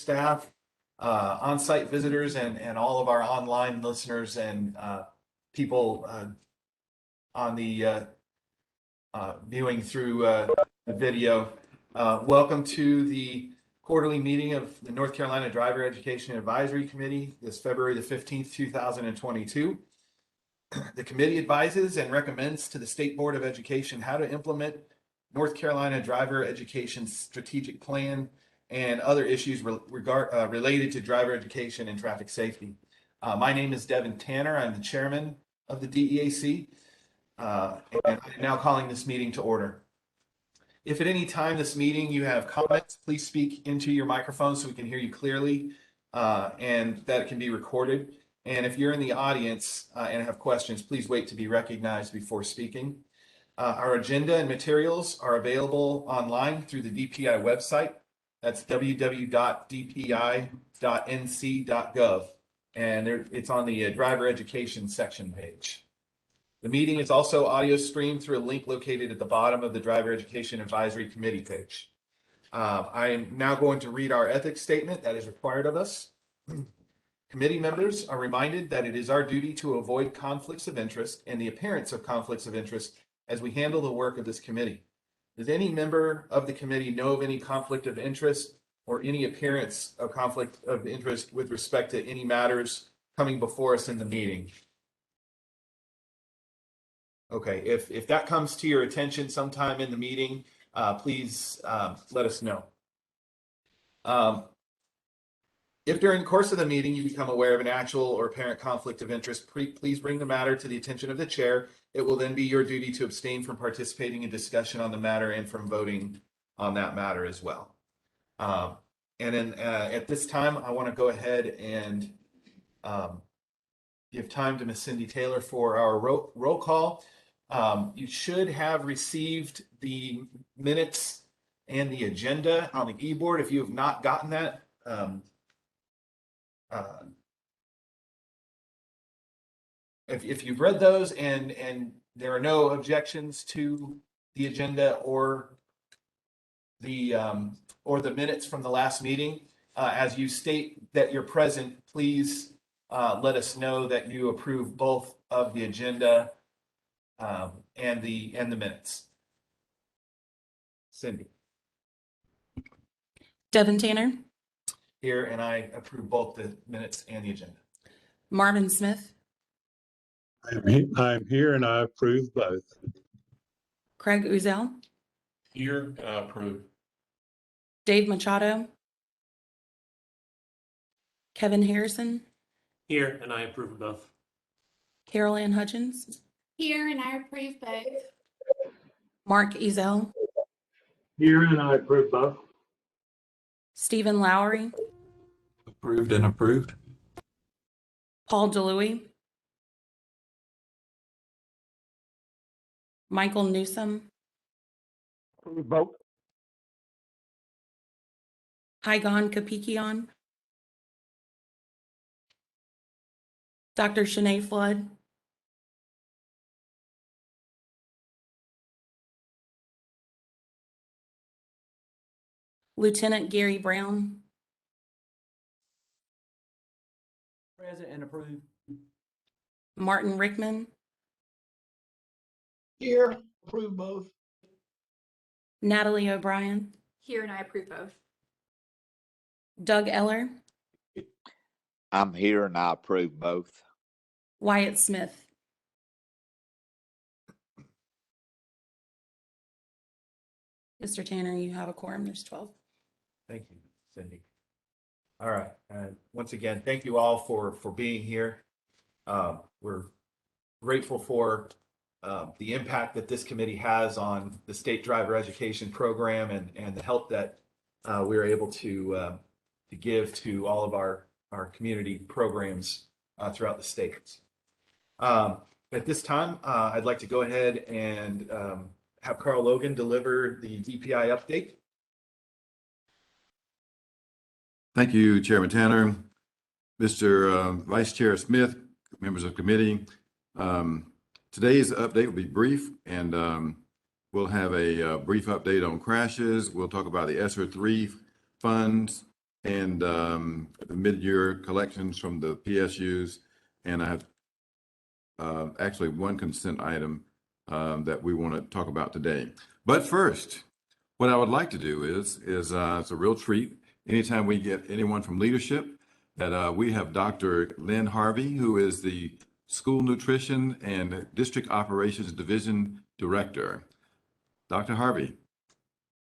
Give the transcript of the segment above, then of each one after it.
staff, on-site visitors, and all of our online listeners and people on the viewing through the video. Welcome to the quarterly meeting of the North Carolina Driver Education Advisory Committee this February the 15th, 2022. The committee advises and recommends to the State Board of Education how to implement North Carolina Driver Education Strategic Plan and other issues related to driver education and traffic safety. My name is Devin Tanner. I'm the chairman of the DEAC, and I'm now calling this meeting to order. If at any time this meeting you have comments, please speak into your microphone so we can hear you clearly, and that it can be recorded. And if you're in the audience and have questions, please wait to be recognized before speaking. Our agenda and materials are available online through the DPI website. That's www.dpi.nc.gov. And it's on the driver education section page. The meeting is also audio streamed through a link located at the bottom of the Driver Education Advisory Committee page. I am now going to read our ethics statement that is required of us. Committee members are reminded that it is our duty to avoid conflicts of interest and the appearance of conflicts of interest as we handle the work of this committee. Does any member of the committee know of any conflict of interest or any appearance of conflict of interest with respect to any matters coming before us in the meeting? Okay, if that comes to your attention sometime in the meeting, please let us know. If during the course of the meeting you become aware of an actual or apparent conflict of interest, please bring the matter to the attention of the chair. It will then be your duty to abstain from participating in discussion on the matter and from voting on that matter as well. And then at this time, I want to go ahead and give time to Ms. Cindy Taylor for our roll call. You should have received the minutes and the agenda on the e-board. If you have not gotten that, if you've read those and there are no objections to the agenda or the minutes from the last meeting, as you state that you're present, please let us know that you approve both of the agenda and the minutes. Cindy. Devin Tanner. Here, and I approve both the minutes and the agenda. Marvin Smith. I'm here and I approve both. Craig Uzel. Here, approve. Dave Machado. Kevin Harrison. Here, and I approve of both. Carol Ann Hutchins. Here, and I approve both. Mark Ezel. Here and I approve both. Stephen Lowry. Approved and approved. Paul DeLuey. Michael Newsom. Approve both. Haigan Kapikian. Dr. Shanae Flood. Lieutenant Gary Brown. Present and approved. Martin Rickman. Here, approve both. Natalie O'Brien. Here, and I approve both. Doug Eller. I'm here and I approve both. Wyatt Smith. Mr. Tanner, you have a quorum. There's 12. Thank you, Cindy. All right. Once again, thank you all for being here. We're grateful for the impact that this committee has on the state driver education program and the help that we're able to give to all of our community programs throughout the state. At this time, I'd like to go ahead and have Carl Logan deliver the DPI update. Thank you, Chairman Tanner. Mr. Vice Chair Smith, members of committee. Today's update will be brief, and we'll have a brief update on crashes. We'll talk about the ESSER 3 funds, and the mid-year collections from the PSUs. And I have actually one consent item that we want to talk about today. But first, what I would like to do is it's a real treat anytime we get anyone from leadership that we have Dr. Lynn Harvey, who is the School Nutrition and District Operations Division Director. Dr. Harvey.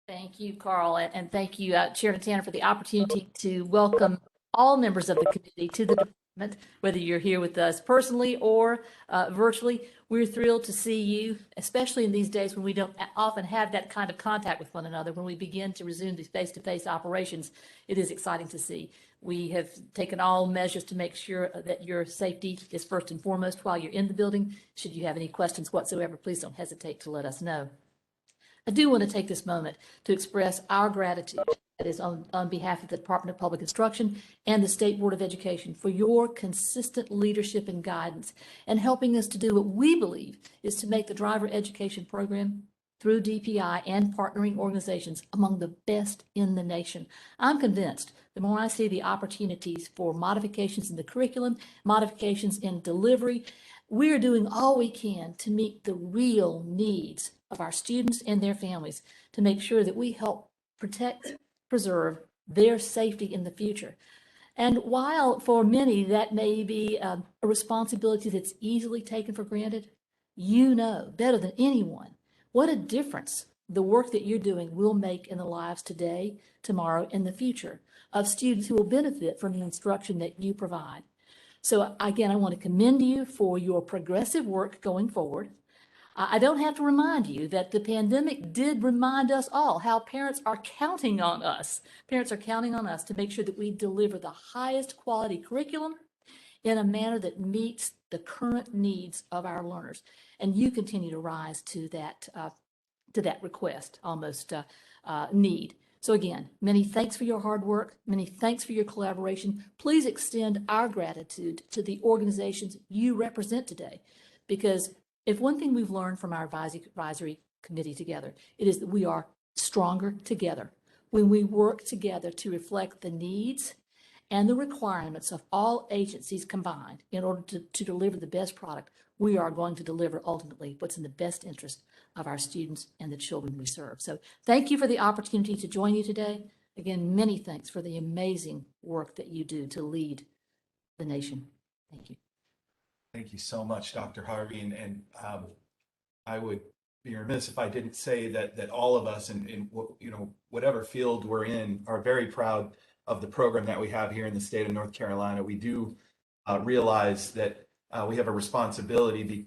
Thank you, Carl, and thank you, Chairman Tanner, for the opportunity to welcome all members of the committee to the department, whether you're here with us personally or virtually. We're thrilled to see you, especially in these days when we don't often have that kind of contact with one another. When we begin to resume these face-to-face operations, it is exciting to see. We have taken all measures to make sure that your safety is first and foremost while you're in the building. Should you have any questions whatsoever, please don't hesitate to let us know. I do want to take this moment to express our gratitude, that is on behalf of the Department of Public Instruction and the State Board of Education, for your consistent leadership and guidance and helping us to do what we believe is to make the driver education program through DPI and partnering organizations among the best in the nation. I'm convinced the more I see the opportunities for modifications in the curriculum, modifications in delivery, we're doing all we can to meet the real needs of our students and their families to make sure that we help protect, preserve their safety in the future. And while for many that may be a responsibility that's easily taken for granted, you know better than anyone what a difference the work that you're doing will make in the lives today, tomorrow, and the future of students who will benefit from the instruction that you provide. So again, I want to commend you for your progressive work going forward. I don't have to remind you that the pandemic did remind us all how parents are counting on us. Parents are counting on us to make sure that we deliver the highest quality curriculum in a manner that meets the current needs of our learners. And you continue to rise to that request, almost need. So again, many thanks for your hard work. Many thanks for your collaboration. Please extend our gratitude to the organizations you represent today, because if one thing we've learned from our advisory committee together, it is that we are stronger together when we work together to reflect the needs and the requirements of all agencies combined in order to deliver the best product. We are going to deliver ultimately what's in the best interest of our students and the children we serve. So thank you for the opportunity to join you today. Again, many thanks for the amazing work that you do to lead the nation. Thank you. Thank you so much, Dr. Harvey. And I would be remiss if I didn't say that all of us in whatever field we're in are very proud of the program that we have here in the state of North Carolina. We do realize that we have a responsibility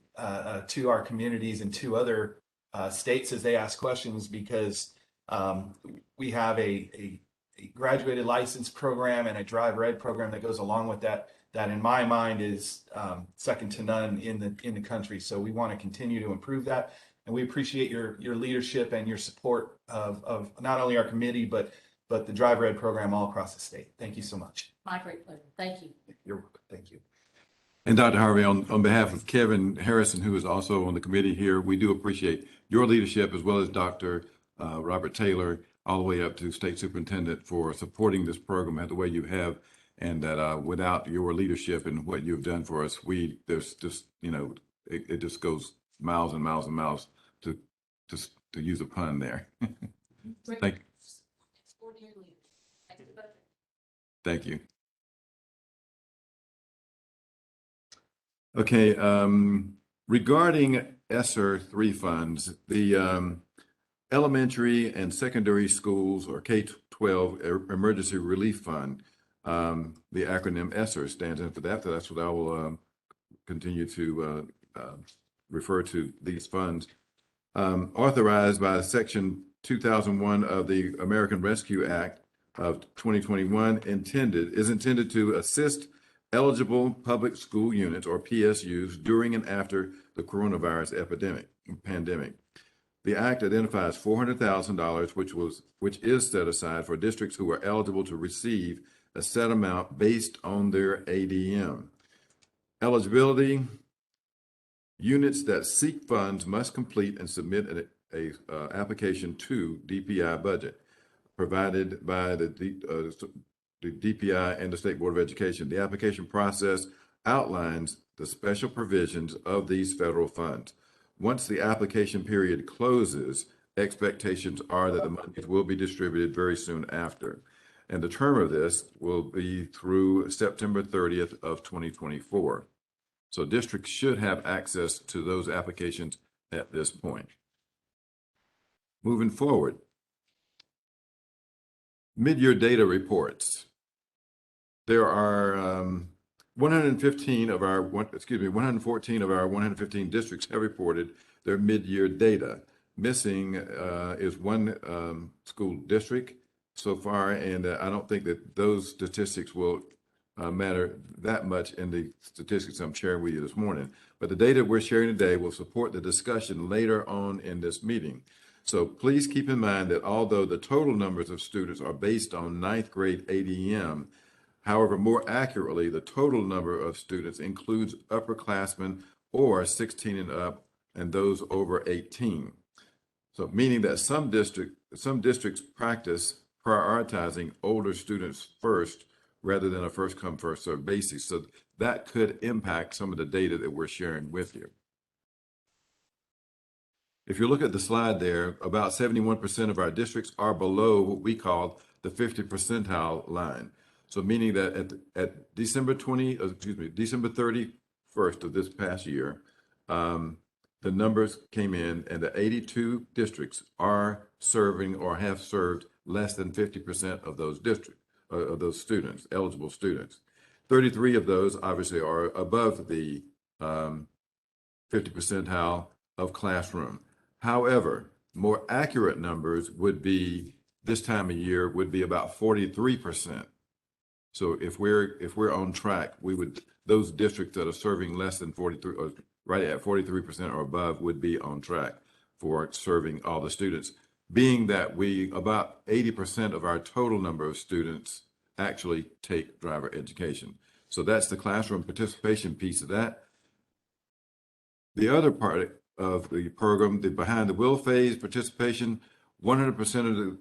to our communities and to other states as they ask questions, because we have a graduated license program and a driver ed program that goes along with that in my mind is second to none in the country. So we want to continue to improve that, and we appreciate your leadership and your support of not only our committee but the driver ed program all across the state. Thank you so much. My great pleasure. Thank you. You're welcome. Thank you. And Dr. Harvey, on behalf of Kevin Harrison, who is also on the committee here, we do appreciate your leadership, as well as Dr. Robert Taylor, all the way up to State Superintendent, for supporting this program the way you have. And that without your leadership and what you've done for us, there's just, it just goes miles and miles and miles to use a pun there. Thank you. Okay, regarding ESSER 3 funds, the elementary and secondary schools, or K-12 Emergency Relief Fund, the acronym ESSER stands in for that. So that's what I will continue to refer to these funds. Authorized by Section 2001 of the American Rescue Act of 2021, is intended to assist eligible public school units, or PSUs, during and after the coronavirus pandemic. The act identifies $400,000, which is set aside for districts who are eligible to receive a set amount based on their ADM. Eligibility: units that seek funds must complete and submit a application to DPI budget provided by the the DPI and the State Board of Education. The application process outlines the special provisions of these federal funds. Once the application period closes, expectations are that the monies will be distributed very soon after. And the term of this will be through September 30th of 2024. So districts should have access to those applications at this point. Moving forward, mid-year data reports. There are 114 of our 115 districts have reported their mid-year data. Missing is one school district so far, and I don't think that those statistics will matter that much in the statistics I'm sharing with you this morning. But the data we're sharing today will support the discussion later on in this meeting. So please keep in mind that although the total numbers of students are based on ninth grade ADM, however, more accurately, the total number of students includes upperclassmen or 16 and up and those over 18. So meaning that some districts practice prioritizing older students first rather than a first come, first served basis. So that could impact some of the data that we're sharing with you. If you look at the slide there, about 71% of our districts are below what we call the 50 percentile line. So meaning that at December 31st of this past year, the numbers came in and the 82 districts are serving or have served less than 50% of those districts, of those students, eligible students. 33 of those obviously are above the 50 percentile of classroom. However, more accurate numbers would be this time of year would be about 43%. So if we're on track, those districts that are serving less than 43 or right at 43% or above would be on track for serving all the students, being that about 80% of our total number of students actually take driver education. So that's the classroom participation piece of that. The other part of the program, the behind the wheel phase participation, 100% of the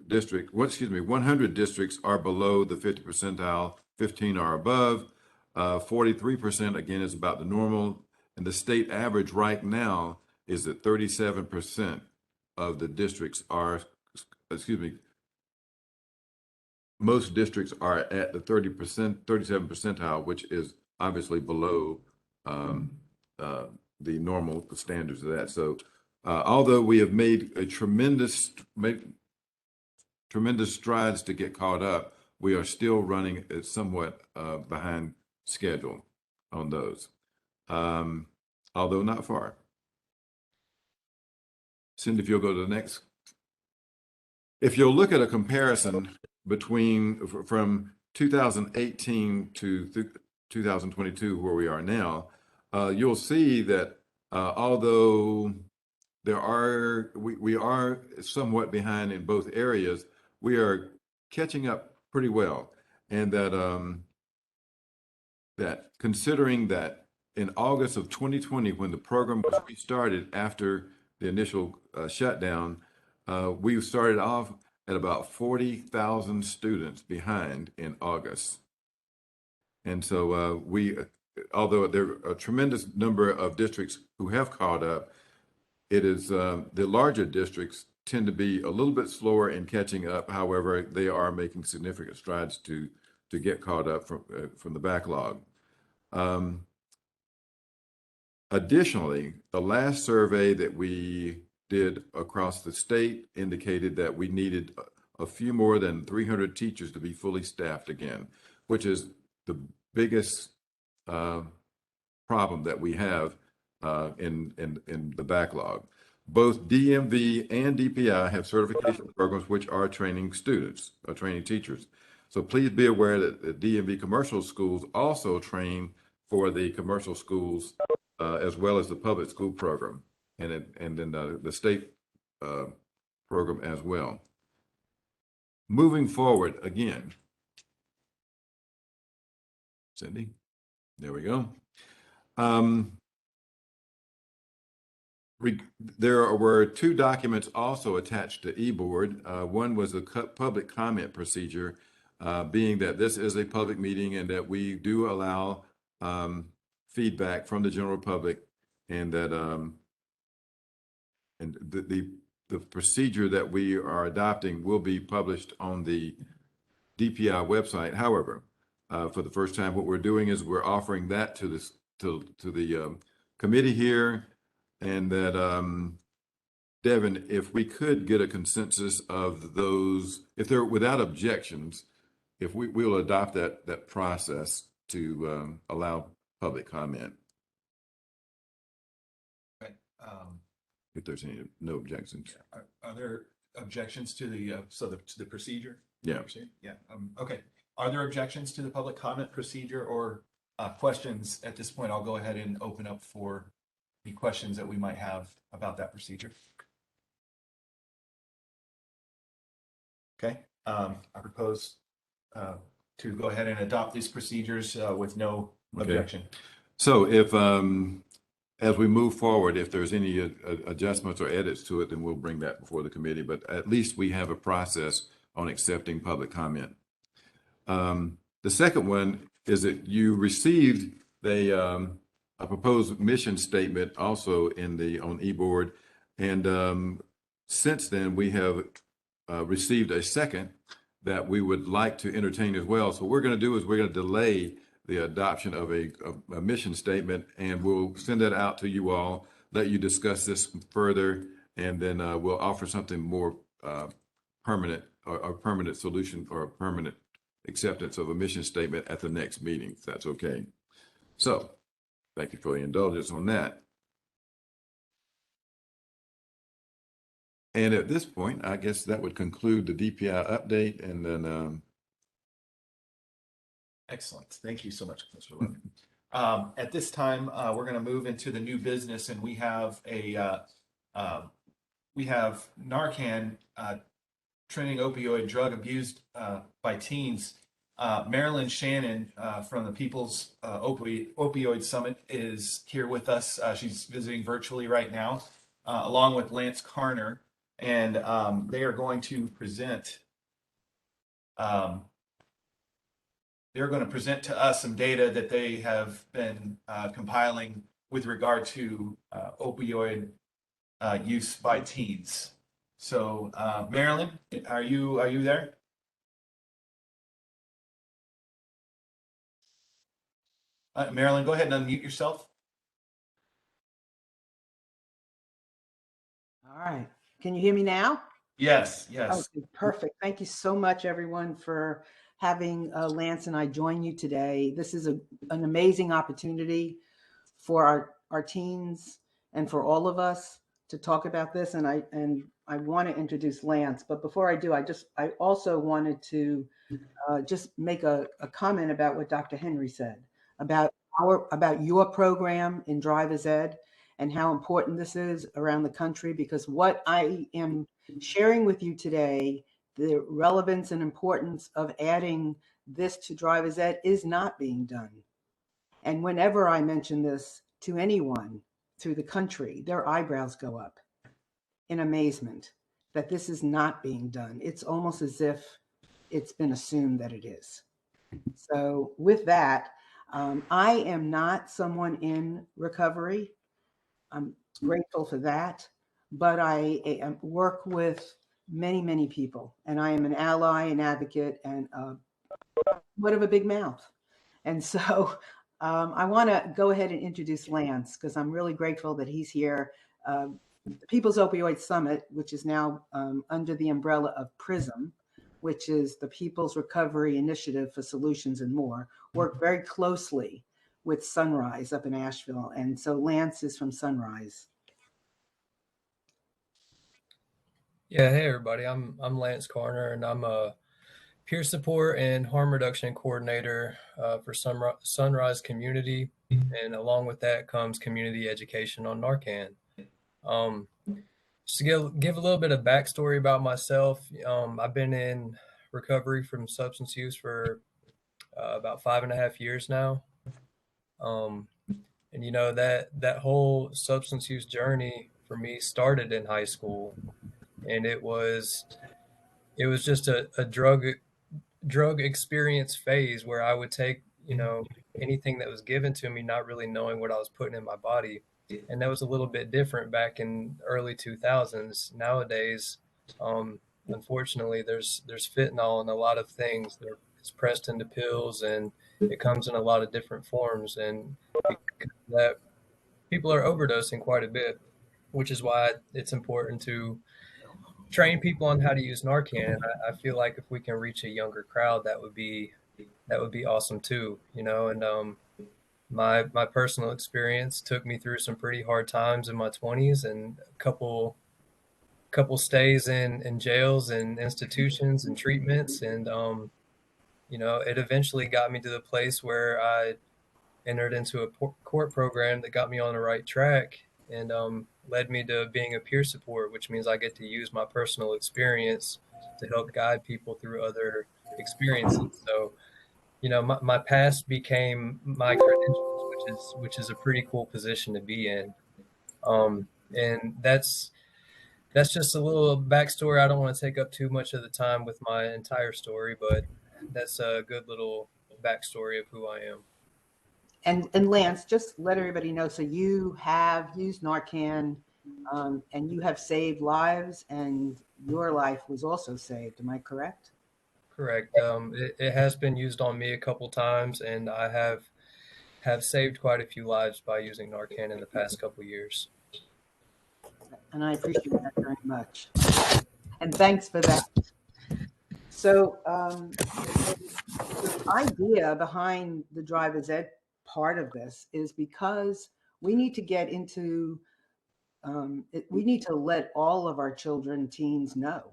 100 districts are below the 50 percentile, 15 are above, 43% again is about the normal, and the state average right now is that 37% of the districts are, most districts are at the 37 percentile, which is obviously below the normal standards of that. So although we have made a tremendous strides to get caught up, we are still running somewhat behind schedule on those, although not far. Cindy, if you'll go to the next. If you'll look at a comparison from 2018 to 2022, where we are now, you'll see that although we are somewhat behind in both areas, we are catching up pretty well. And that considering that in August of 2020, when the program was restarted after the initial shutdown, we started off at about 40,000 students behind in August. And so although there are a tremendous number of districts who have caught up, it is the larger districts tend to be a little bit slower in catching up. However, they are making significant strides to get caught up from the backlog. Additionally, the last survey that we did across the state indicated that we needed a few more than 300 teachers to be fully staffed again, which is the biggest problem that we have in the backlog. Both DMV and DPI have certification programs which are training students, or training teachers. So please be aware that the DMV commercial schools also train for the commercial schools as well as the public school program, and then the state program as well. Moving forward again, Cindy, there we go. There were two documents also attached to eBoard. One was a public comment procedure being that this is a public meeting and that we do allow feedback from the general public, and that and the procedure that we are adopting will be published on the DPI website. However, for the first time, what we're doing is we're offering that to this to the committee here, and that Devin, if we could get a consensus of those, if they're without objections, if we'll adopt that process to allow public comment. Right. If there's no objections. Are there objections to the to the procedure? Yeah. Yeah. Okay. Are there objections to the public comment procedure or questions at this point? I'll go ahead and open up for any questions that we might have about that procedure. Okay. I propose to go ahead and adopt these procedures with no objection. So if as we move forward, if there's any adjustments or edits to it, then we'll bring that before the committee. But at least we have a process on accepting public comment. The second one is that you received a proposed mission statement also on eBoard, and since then we have received a second that we would like to entertain as well. So what we're going to do is we're going to delay the adoption of a mission statement, and we'll send that out to you all, let you discuss this further, and then we'll offer something more permanent, or a permanent solution, or a permanent acceptance of a mission statement at the next meeting, if that's okay. So thank you for the indulgence on that. And at this point, I guess that would conclude the DPI update, and then Excellent. Thank you so much, Mr. Logan. At this time, we're going to move into the new business, and we have Narcan trending opioid drug abused by teens. Marilyn Shannon from the People's Opioid Summit is here with us. She's visiting virtually right now, along with Lance Carner, and they are going to present. They're going to present to us some data that they have been compiling with regard to opioid use by teens. So, Marilyn, are you there? Marilyn, go ahead and unmute yourself. All right. Can you hear me now? Yes, yes. Okay, perfect. Thank you so much, everyone, for having Lance and I join you today. This is an amazing opportunity for our teens and for all of us to talk about this. And I want to introduce Lance, but before I do, I also wanted to just make a comment about what Dr. Henry said about your program in Driver's Ed and how important this is around the country, because what I am sharing with you today, the relevance and importance of adding this to Driver's Ed is not being done. And whenever I mention this to anyone through the country, their eyebrows go up in amazement that this is not being done. It's almost as if it's been assumed that it is. So with that, I am not someone in recovery. I'm grateful for that, but I work with many, many people, and I am an ally, an advocate, and what of a big mouth. And so I want to go ahead and introduce Lance, because I'm really grateful that he's here. The People's Opioid Summit, which is now under the umbrella of PRISM, which is the People's Recovery Initiative for Solutions and More, work very closely with Sunrise up in Asheville. And so Lance is from Sunrise. Yeah, hey everybody. I'm Lance Carner, and I'm a peer support and harm reduction coordinator for Sunrise Community, and along with that comes community education on Narcan. Just to give a little bit of backstory about myself, I've been in recovery from substance use for about 5.5 years now. And you know, that whole substance use journey for me started in high school, and it was just a drug drug experience phase where I would take, you know, anything that was given to me, not really knowing what I was putting in my body. And that was a little bit different back in early 2000s. Nowadays, unfortunately, there's fentanyl in a lot of things. It's pressed into pills, and it comes in a lot of different forms. And because of that, people are overdosing quite a bit, which is why it's important to train people on how to use Narcan. I feel like if we can reach a younger crowd, that would be awesome too, you know. And my personal experience took me through some pretty hard times in my 20s, and a couple stays in jails and institutions and treatments, and you know, it eventually got me to the place where I entered into a court program that got me on the right track, and led me to being a peer support, which means I get to use my personal experience to help guide people through other experiences. So, you know, my past became my credentials, which is a pretty cool position to be in. And that's just a little backstory. I don't want to take up too much of the time with my entire story, but that's a good little backstory of who I am. And Lance, just let everybody know. So you have used Narcan, and you have saved lives, and your life was also saved. Am I correct? Correct. It has been used on me a couple times, and I have saved quite a few lives by using Narcan in the past couple years. And I appreciate that very much. And thanks for that. So the idea behind the driver's ed part of this is because we need to get into, we need to let all of our children, teens know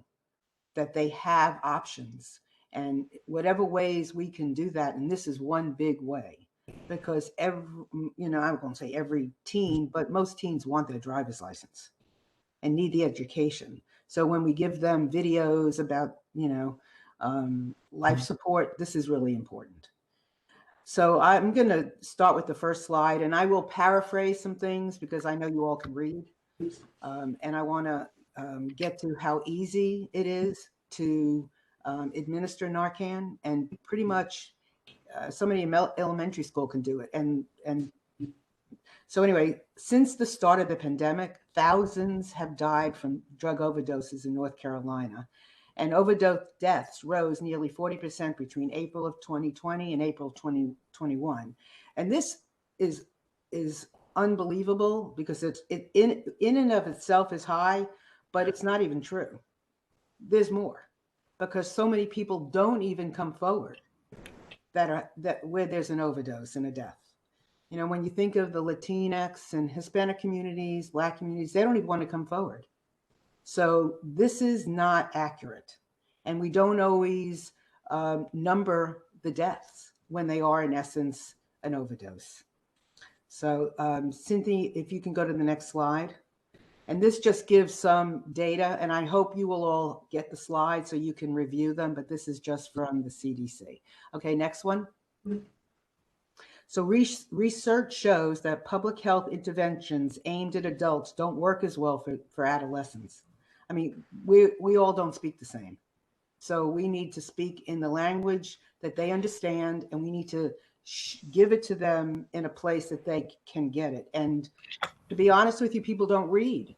that they have options, and whatever ways we can do that. And this is one big way, because every, you know, I'm going to say every teen, but most teens want their driver's license and need the education. So when we give them videos about, you know, life support, this is really important. So I'm going to start with the first slide, and I will paraphrase some things because I know you all can read. And I want to get to how easy it is to administer Narcan, and pretty much somebody in elementary school can do it. And so anyway, since the start of the pandemic, thousands have died from drug overdoses in North Carolina. And overdose deaths rose nearly 40% between April of 2020 and April 2021. And this is unbelievable, because it in and of itself is high, but it's not even true. There's more, because so many people don't even come forward that where there's an overdose and a death. You know, when you think of the Latinx and Hispanic communities, Black communities, they don't even want to come forward. So this is not accurate. And we don't always number the deaths when they are, in essence, an overdose. So Cynthia, if you can go to the next slide. And this just gives some data, and I hope you will all get the slides so you can review them, but this is just from the CDC. Okay, next one. So research shows that public health interventions aimed at adults don't work as well for adolescents. I mean, we all don't speak the same. So we need to speak in the language that they understand, and we need to give it to them in a place that they can get it. And to be honest with you, people don't read.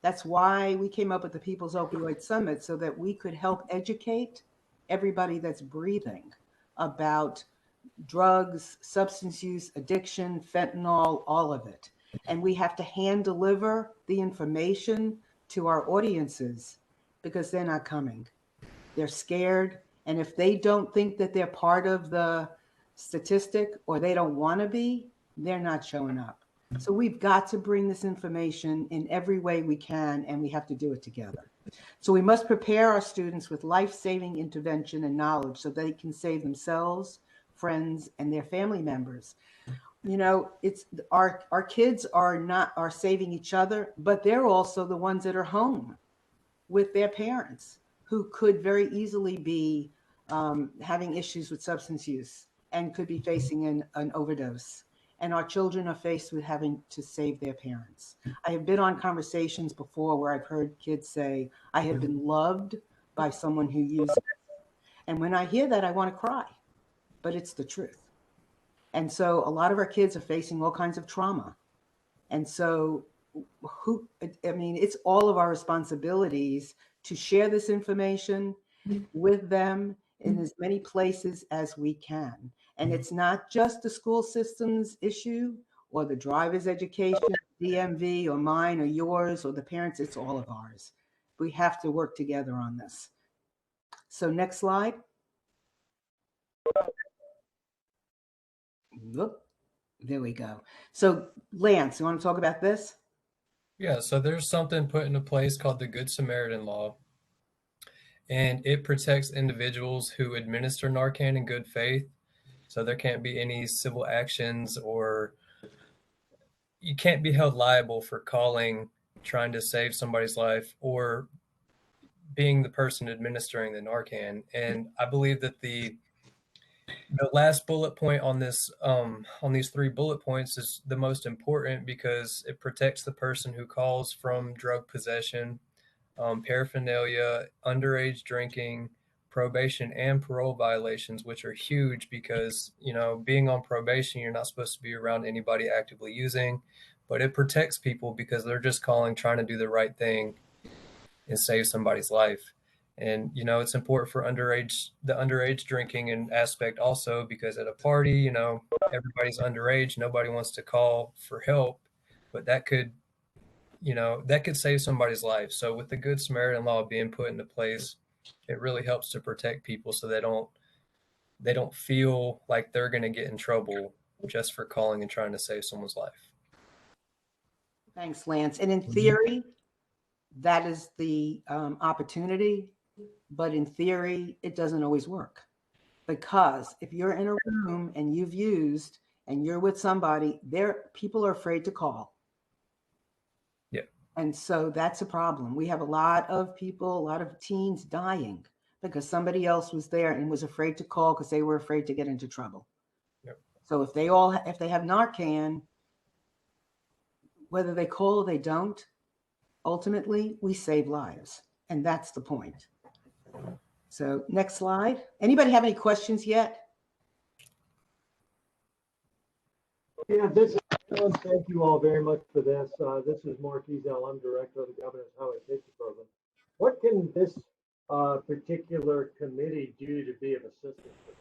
That's why we came up with the People's Opioid Summit, so that we could help educate everybody that's breathing about drugs, substance use, addiction, fentanyl, all of it. And we have to hand deliver the information to our audiences, because they're not coming. They're scared. And if they don't think that they're part of the statistic, or they don't want to be, they're not showing up. So we've got to bring this information in every way we can, and we have to do it together. So we must prepare our students with life-saving intervention and knowledge so they can save themselves, friends, and their family members. You know, it's our kids are saving each other, but they're also the ones that are home with their parents, who could very easily be having issues with substance use and could be facing an overdose. And our children are faced with having to save their parents. I have been on conversations before where I've heard kids say, I have been loved by someone who used it. And when I hear that, I want to cry, but it's the truth. And so a lot of our kids are facing all kinds of trauma. And so it's all of our responsibilities to share this information with them in as many places as we can. And it's not just the school system's issue or the driver's education, DMV, or mine or yours or the parents, it's all of ours. We have to work together on this. So next slide. Whoop. There we go. So Lance, you want to talk about this? Yeah, so there's something put into place called the Good Samaritan Law, and it protects individuals who administer Narcan in good faith. So there can't be any civil actions, or you can't be held liable for calling, trying to save somebody's life, or being the person administering the Narcan. And I believe that the last bullet point on this on these 3 bullet points is the most important, because it protects the person who calls from drug possession, paraphernalia, underage drinking, probation and parole violations, which are huge because, being on probation, you're not supposed to be around anybody actively using, but it protects people because they're just calling, trying to do the right thing and save somebody's life. And, it's important for the underage drinking and aspect also, because at a party, everybody's underage. Nobody wants to call for help, but that could save somebody's life. So with the Good Samaritan Law being put into place, it really helps to protect people so they don't feel like they're going to get in trouble just for calling and trying to save someone's life. Thanks, Lance. And in theory, that is the opportunity, but in theory, it doesn't always work. Because if you're in a room and you've used and you're with somebody, people are afraid to call. Yeah. And so that's a problem. We have a lot of teens dying because somebody else was there and was afraid to call because they were afraid to get into trouble. Yep. So if they have Narcan, whether they call or they don't, ultimately we save lives. And that's the point. So next slide. Anybody have any questions yet? Yeah, thank you all very much for this. This is Mark Ezel. I'm director of the Governor's Highway Safety Program. What can this particular committee do to be of assistance to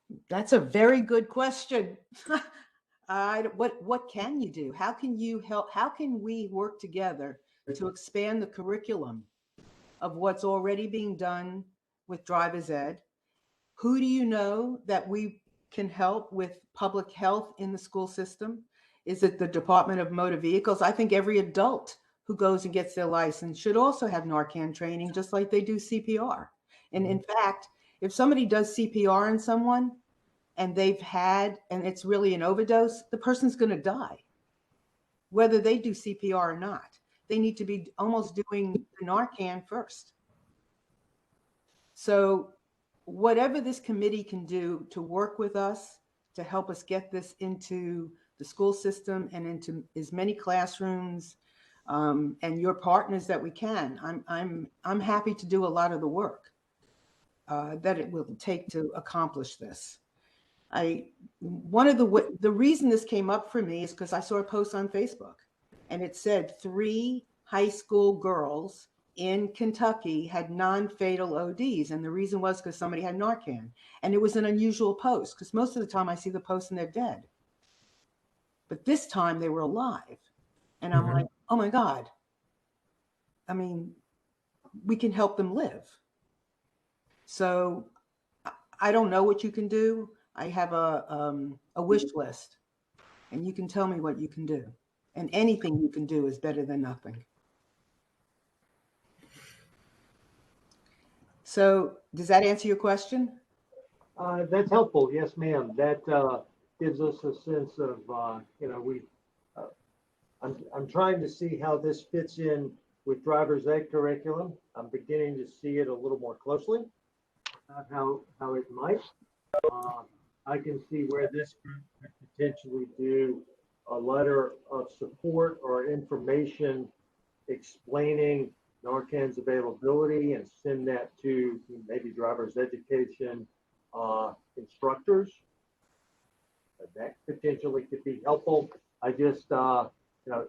them? That's a very good question. What can you do? How can you help? How can we work together to expand the curriculum of what's already being done with driver's ed? Who do you know that we can help with public health in the school system? Is it the Department of Motor Vehicles? I think every adult who goes and gets their license should also have Narcan training, just like they do CPR. And in fact, if somebody does CPR on someone and and it's really an overdose, the person's going to die, whether they do CPR or not. They need to be almost doing the Narcan first. So whatever this committee can do to work with us to help us get this into the school system and into as many classrooms and your partners that we can, I'm happy to do a lot of the work that it will take to accomplish this. The reason this came up for me is because I saw a post on Facebook and it said 3 high school girls in Kentucky had non-fatal ODs. And the reason was because somebody had Narcan. And it was an unusual post because most of the time I see the post and they're dead. But this time they were alive. And I'm like, oh my God. I mean, we can help them live. So I don't know what you can do. I have a wish list and you can tell me what you can do. And anything you can do is better than nothing. So does that answer your question? That's helpful. Yes, ma'am. That gives us a sense of, I'm trying to see how this fits in with driver's ed curriculum. I'm beginning to see it a little more closely, how it might. I can see where this group could potentially do a letter of support or information explaining Narcan's availability and send that to maybe driver's education instructors. That potentially could be helpful. I just,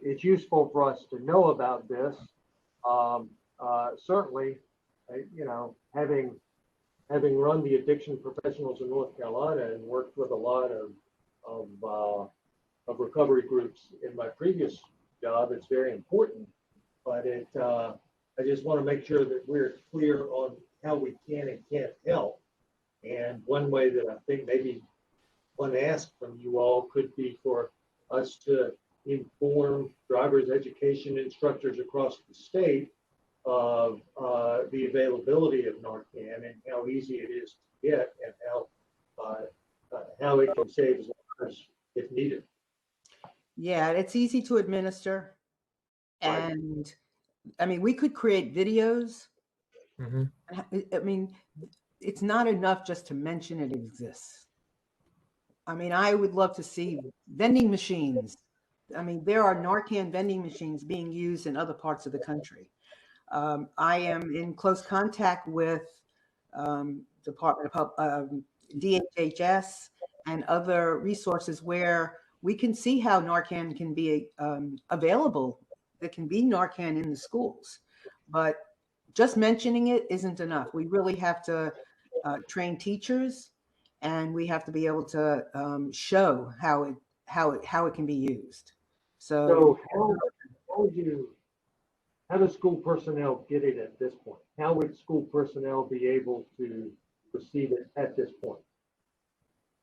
it's useful for us to know about this. Certainly, having run the addiction professionals in North Carolina and worked with a lot of recovery groups in my previous job, it's very important. But I just want to make sure that we're clear on how we can and can't help. And one way that I think maybe one ask from you all could be for us to inform driver's education instructors across the state of the availability of Narcan and how easy it is to get and how it can save lives if needed. Yeah, it's easy to administer. Right. And I mean, we could create videos. Mhm. I mean, it's not enough just to mention it exists. I mean, I would love to see vending machines. I mean, there are Narcan vending machines being used in other parts of the country. I am in close contact with Department of DHHS and other resources where we can see how Narcan can be available. There can be Narcan in the schools, but just mentioning it isn't enough. We really have to train teachers, and we have to be able to show how it can be used. So how does school personnel get it at this point? How would school personnel be able to receive it at this point?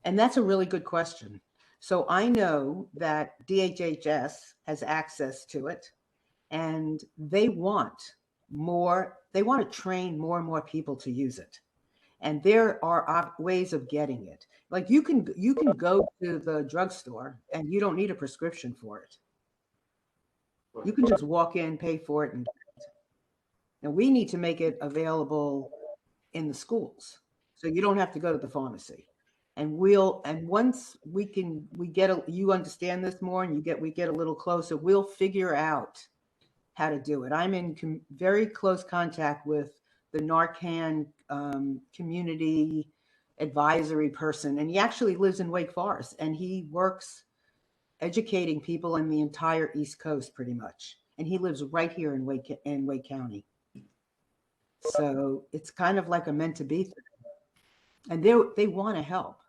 And that's a really good question. So I know that DHHS has access to it, and they want to train more and more people to use it. And there are ways of getting it. Like you can go to the drugstore and you don't need a prescription for it. You can just walk in, pay for it, and we need to make it available in the schools, so you don't have to go to the pharmacy. And once you understand this more, and we get a little closer, we'll figure out how to do it. I'm in very close contact with the Narcan community advisory person, and he actually lives in Wake Forest, and he works educating people in the entire East Coast pretty much. And he lives right here in Wake County. So it's kind of like a meant to be thing. And they want to help.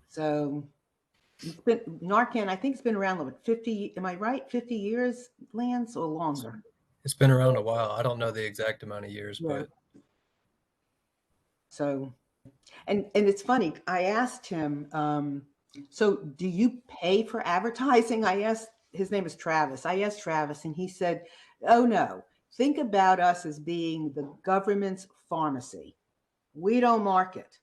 So Narcan, I think it's been around 50, am I right? 50 years, Lance, or longer? It's been around a while. I don't know the exact amount of years, but so, and it's funny. I asked him, so do you pay for advertising? His name is Travis. I asked Travis, and he said, oh no, think about us as being the government's pharmacy. We don't market.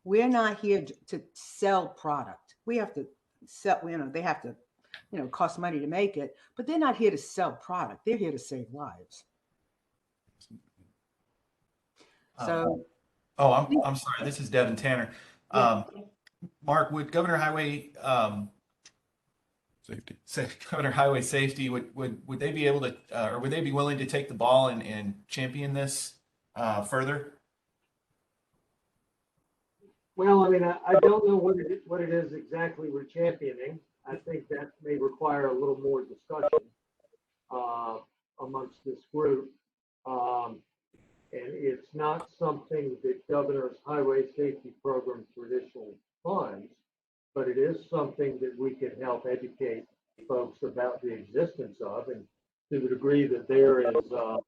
We're not here to sell product. We have to sell, they have to, cost money to make it, but they're not here to sell product. They're here to save lives. So. I'm sorry. This is Devin Tanner. Mark, would Governor Highway Safety would they be able to or would they be willing to take the ball and champion this further? Well, I mean, I don't know what it is exactly we're championing. I think that may require a little more discussion amongst this group. And it's not something that Governor's Highway Safety Program traditionally funds, but it is something that we can help educate folks about the existence of, and to the degree that there is the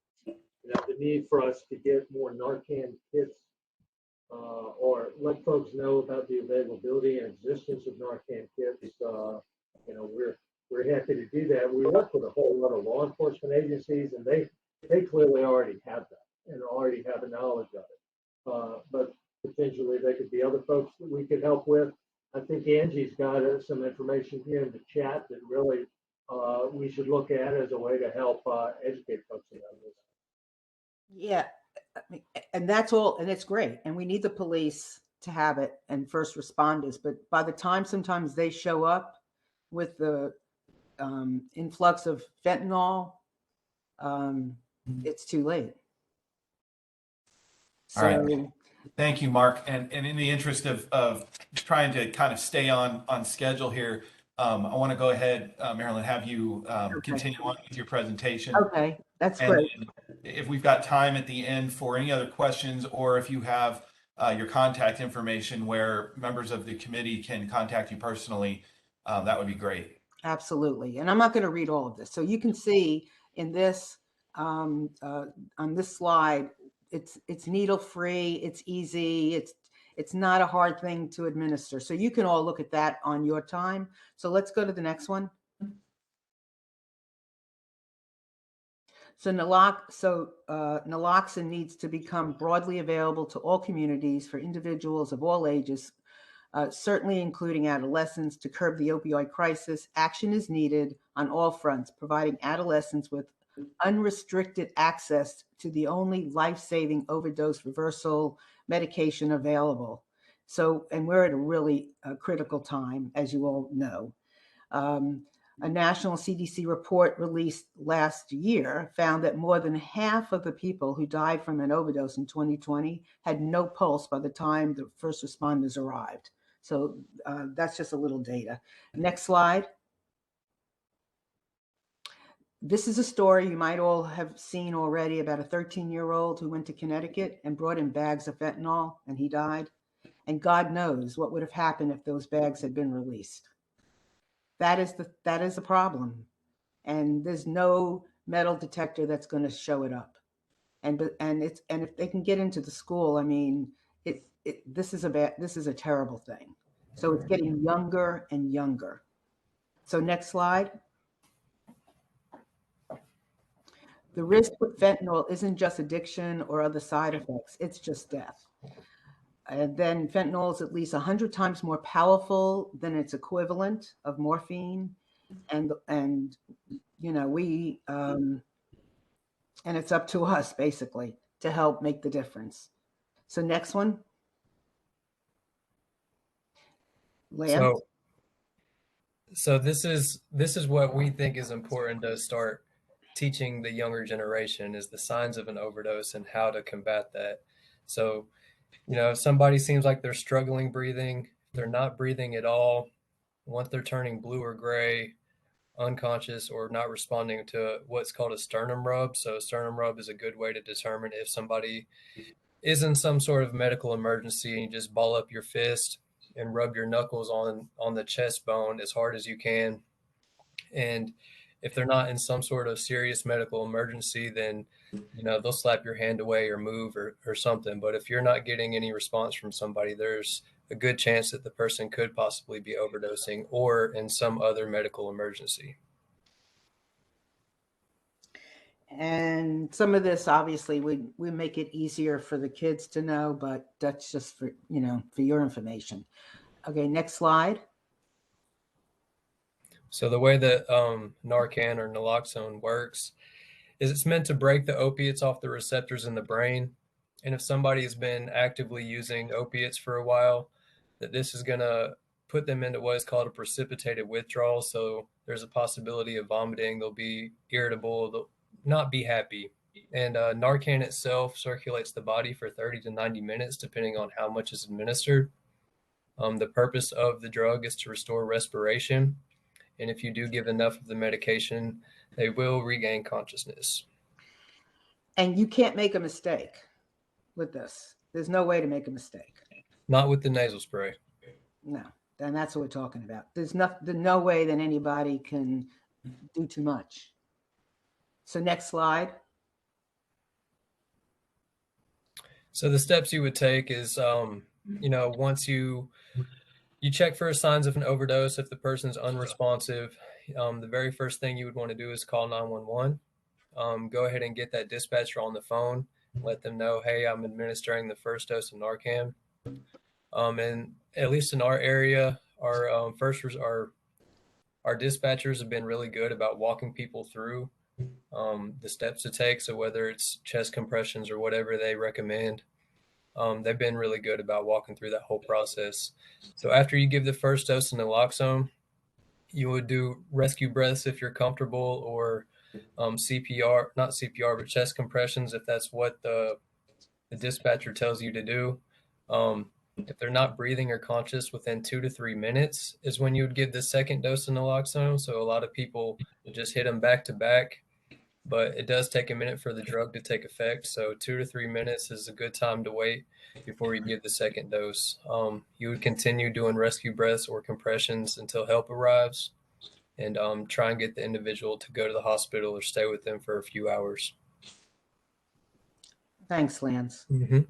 need for us to get more Narcan kits or let folks know about the availability and existence of Narcan kits. We're happy to do that. We work with a whole lot of law enforcement agencies, and they clearly already have that and already have a knowledge of it. But potentially there could be other folks that we could help with. I think Angie's got some information here in the chat that really we should look at as a way to help educate folks about this. Yeah, and that's all, and it's great. And we need the police to have it and first responders. But by the time sometimes they show up with the influx of fentanyl, it's too late. All right. So, Thank you, Mark. And in the interest of trying to kind of stay on schedule here, I want to go ahead, Marilyn, have you continue on with your presentation. okay, that's And great. if we've got time at the end for any other questions, or if you have your contact information where members of the committee can contact you personally, that would be great. Absolutely. And I'm not going to read all of this. So you can see in this, on this slide, it's needle free, it's easy, it's not a hard thing to administer. So you can all look at that on your time. So let's go to the next one. So naloxone needs to become broadly available to all communities for individuals of all ages, certainly including adolescents, to curb the opioid crisis. Action is needed on all fronts, providing adolescents with unrestricted access to the only life-saving overdose reversal medication available. So, and we're at a really critical time, as you all know. A national CDC report released last year found that more than half of the people who died from an overdose in 2020 had no pulse by the time the first responders arrived. So that's just a little data. Next slide. This is a story you might all have seen already about a 13-year-old who went to Connecticut and brought in bags of fentanyl, and he died. And God knows what would have happened if those bags had been released. That is the problem. And there's no metal detector that's going to show it up. And if they can get into the school, I mean, this is a terrible thing. So it's getting younger and younger. So next slide. The risk with fentanyl isn't just addiction or other side effects, it's just death. And then fentanyl is at least 100 times more powerful than its equivalent of morphine. And you know, and it's up to us basically to help make the difference. So next one. Lance? So this is what we think is important to start teaching the younger generation, is the signs of an overdose and how to combat that. So, you know, if somebody seems like they're struggling breathing, if they're not breathing at all, once they're turning blue or gray, unconscious, or not responding to what's called a sternum rub. So a sternum rub is a good way to determine if somebody is in some sort of medical emergency, and you just ball up your fist and rub your knuckles on the chest bone as hard as you can. And if they're not in some sort of serious medical emergency, then, you know, they'll slap your hand away or move or something. But if you're not getting any response from somebody, there's a good chance that the person could possibly be overdosing or in some other medical emergency. And some of this, obviously, we make it easier for the kids to know, but that's just for, you know, for your information. Okay, next slide. So the way that Narcan or naloxone works is it's meant to break the opiates off the receptors in the brain. And if somebody has been actively using opiates for a while, that this is going to put them into what is called a precipitated withdrawal. So there's a possibility of vomiting. They'll be irritable. They'll not be happy. And Narcan itself circulates the body for 30 to 90 minutes, depending on how much is administered. The purpose of the drug is to restore respiration. And if you do give enough of the medication, they will regain consciousness. And you can't make a mistake with this. There's no way to make a mistake. Not with the nasal spray. No, and that's what we're talking about. There's no way that anybody can do too much. So next slide. So the steps you would take is, you know, once you check for signs of an overdose. If the person's unresponsive, the very first thing you would want to do is call 911. Go ahead and get that dispatcher on the phone. Let them know, hey, I'm administering the first dose of Narcan. And at least in our area, our dispatchers have been really good about walking people through the steps to take. So whether it's chest compressions or whatever they recommend, they've been really good about walking through that whole process. So after you give the first dose of naloxone, you would do rescue breaths if you're comfortable, or CPR, not CPR, but chest compressions if that's what the dispatcher tells you to do. If they're not breathing or conscious within 2 to 3 minutes is when you would give the second dose of naloxone. So a lot of people would just hit them back to back, but it does take a minute for the drug to take effect. So 2 to 3 minutes is a good time to wait before you give the second dose. You would continue doing rescue breaths or compressions until help arrives, and try and get the individual to go to the hospital or stay with them for a few hours. Thanks, Lance. Mm-hmm.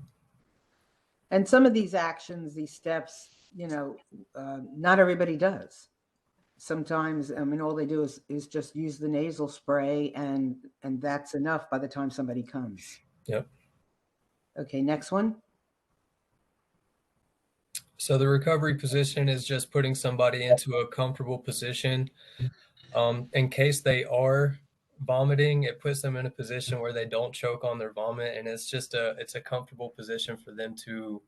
And some of these actions, these steps, not everybody does. Sometimes, I mean, all they do is just use the nasal spray, and that's enough by the time somebody comes. Yep. Okay, next one. So the recovery position is just putting somebody into a comfortable position. In case they are vomiting, it puts them in a position where they don't choke on their vomit, and it's a comfortable position for them to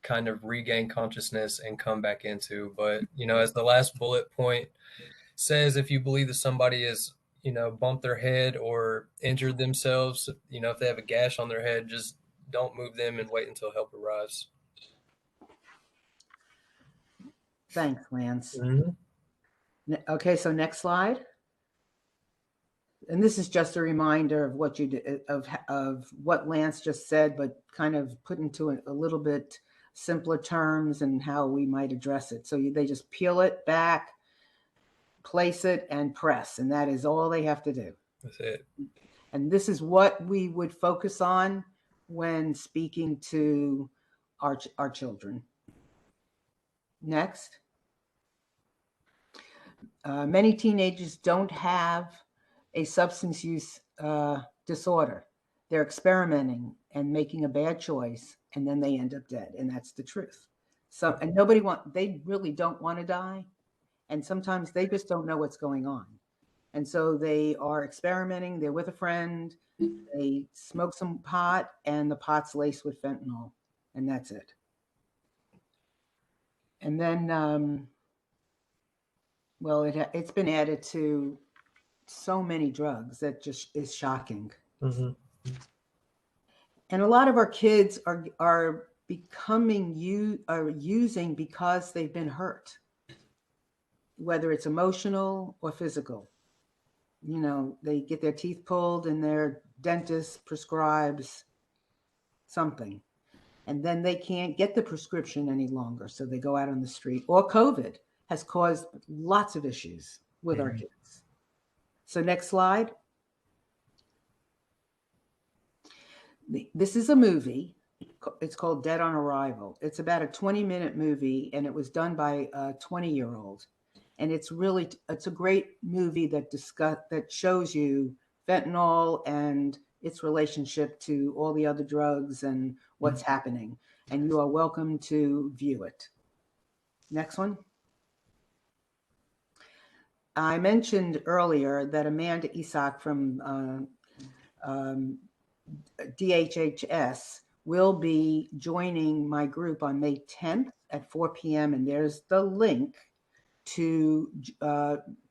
kind of regain consciousness and come back into. But as the last bullet point says, if you believe that somebody is bumped their head or injured themselves, if they have a gash on their head, just don't move them and wait until help arrives. Thanks, Lance. Mm-hmm. Okay, so next slide. And this is just a reminder of what you did, of what Lance just said, but kind of put into a little bit simpler terms and how we might address it. So they just peel it back, place it, and press, and that is all they have to do. That's it. And this is what we would focus on when speaking to our children. Next. Many teenagers don't have a substance use disorder. They're experimenting and making a bad choice, and then they end up dead, and that's the truth. So, and they really don't want to die, and sometimes they just don't know what's going on. And so they are experimenting, they're with a friend, they smoke some pot, and the pot's laced with fentanyl, and that's it. And then, well, it's been added to so many drugs that just is shocking. Mm-hmm. And a lot of our kids are using because they've been hurt, whether it's emotional or physical. They get their teeth pulled and their dentist prescribes something, and then they can't get the prescription any longer, so they go out on the street. Or COVID has caused lots of issues with our kids. So next slide. This is a movie. It's called Dead on Arrival. It's about a 20-minute movie, and it was done by a 20-year-old. And it's a great movie that shows you fentanyl and its relationship to all the other drugs and what's happening. And you are welcome to view it. Next one. I mentioned earlier that Amanda Isak from DHHS will be joining my group on May 10th at 4 p.m. And there's the link to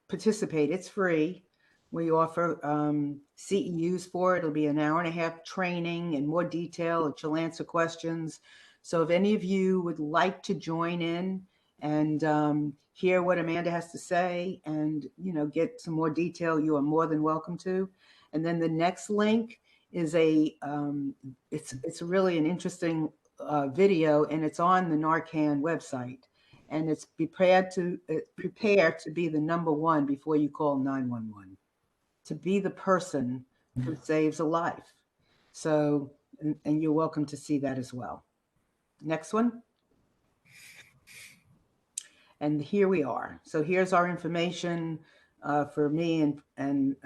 participate. It's free. We offer CEUs for it. It'll be an hour-and-a-half training in more detail, and she'll answer questions. So if any of you would like to join in and hear what Amanda has to say and get some more detail, you are more than welcome to. And then the next link is it's really an interesting video, and it's on the Narcan website, and it's prepare to be the number one before you call 911, to be the person who saves a life. So, and you're welcome to see that as well. Next one. And here we are. So here's our information for me and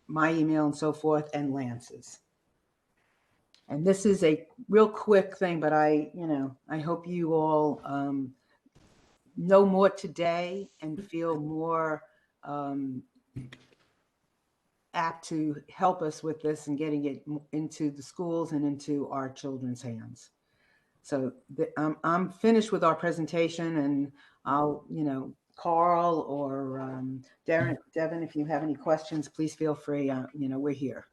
my email and so forth, and Lance's. And this is a real quick thing, but I hope you all know more today and feel more apt to help us with this and getting it into the schools and into our children's hands. So I'm finished with our presentation, and I'll Carl or Devin, if you have any questions, please feel free. We're here.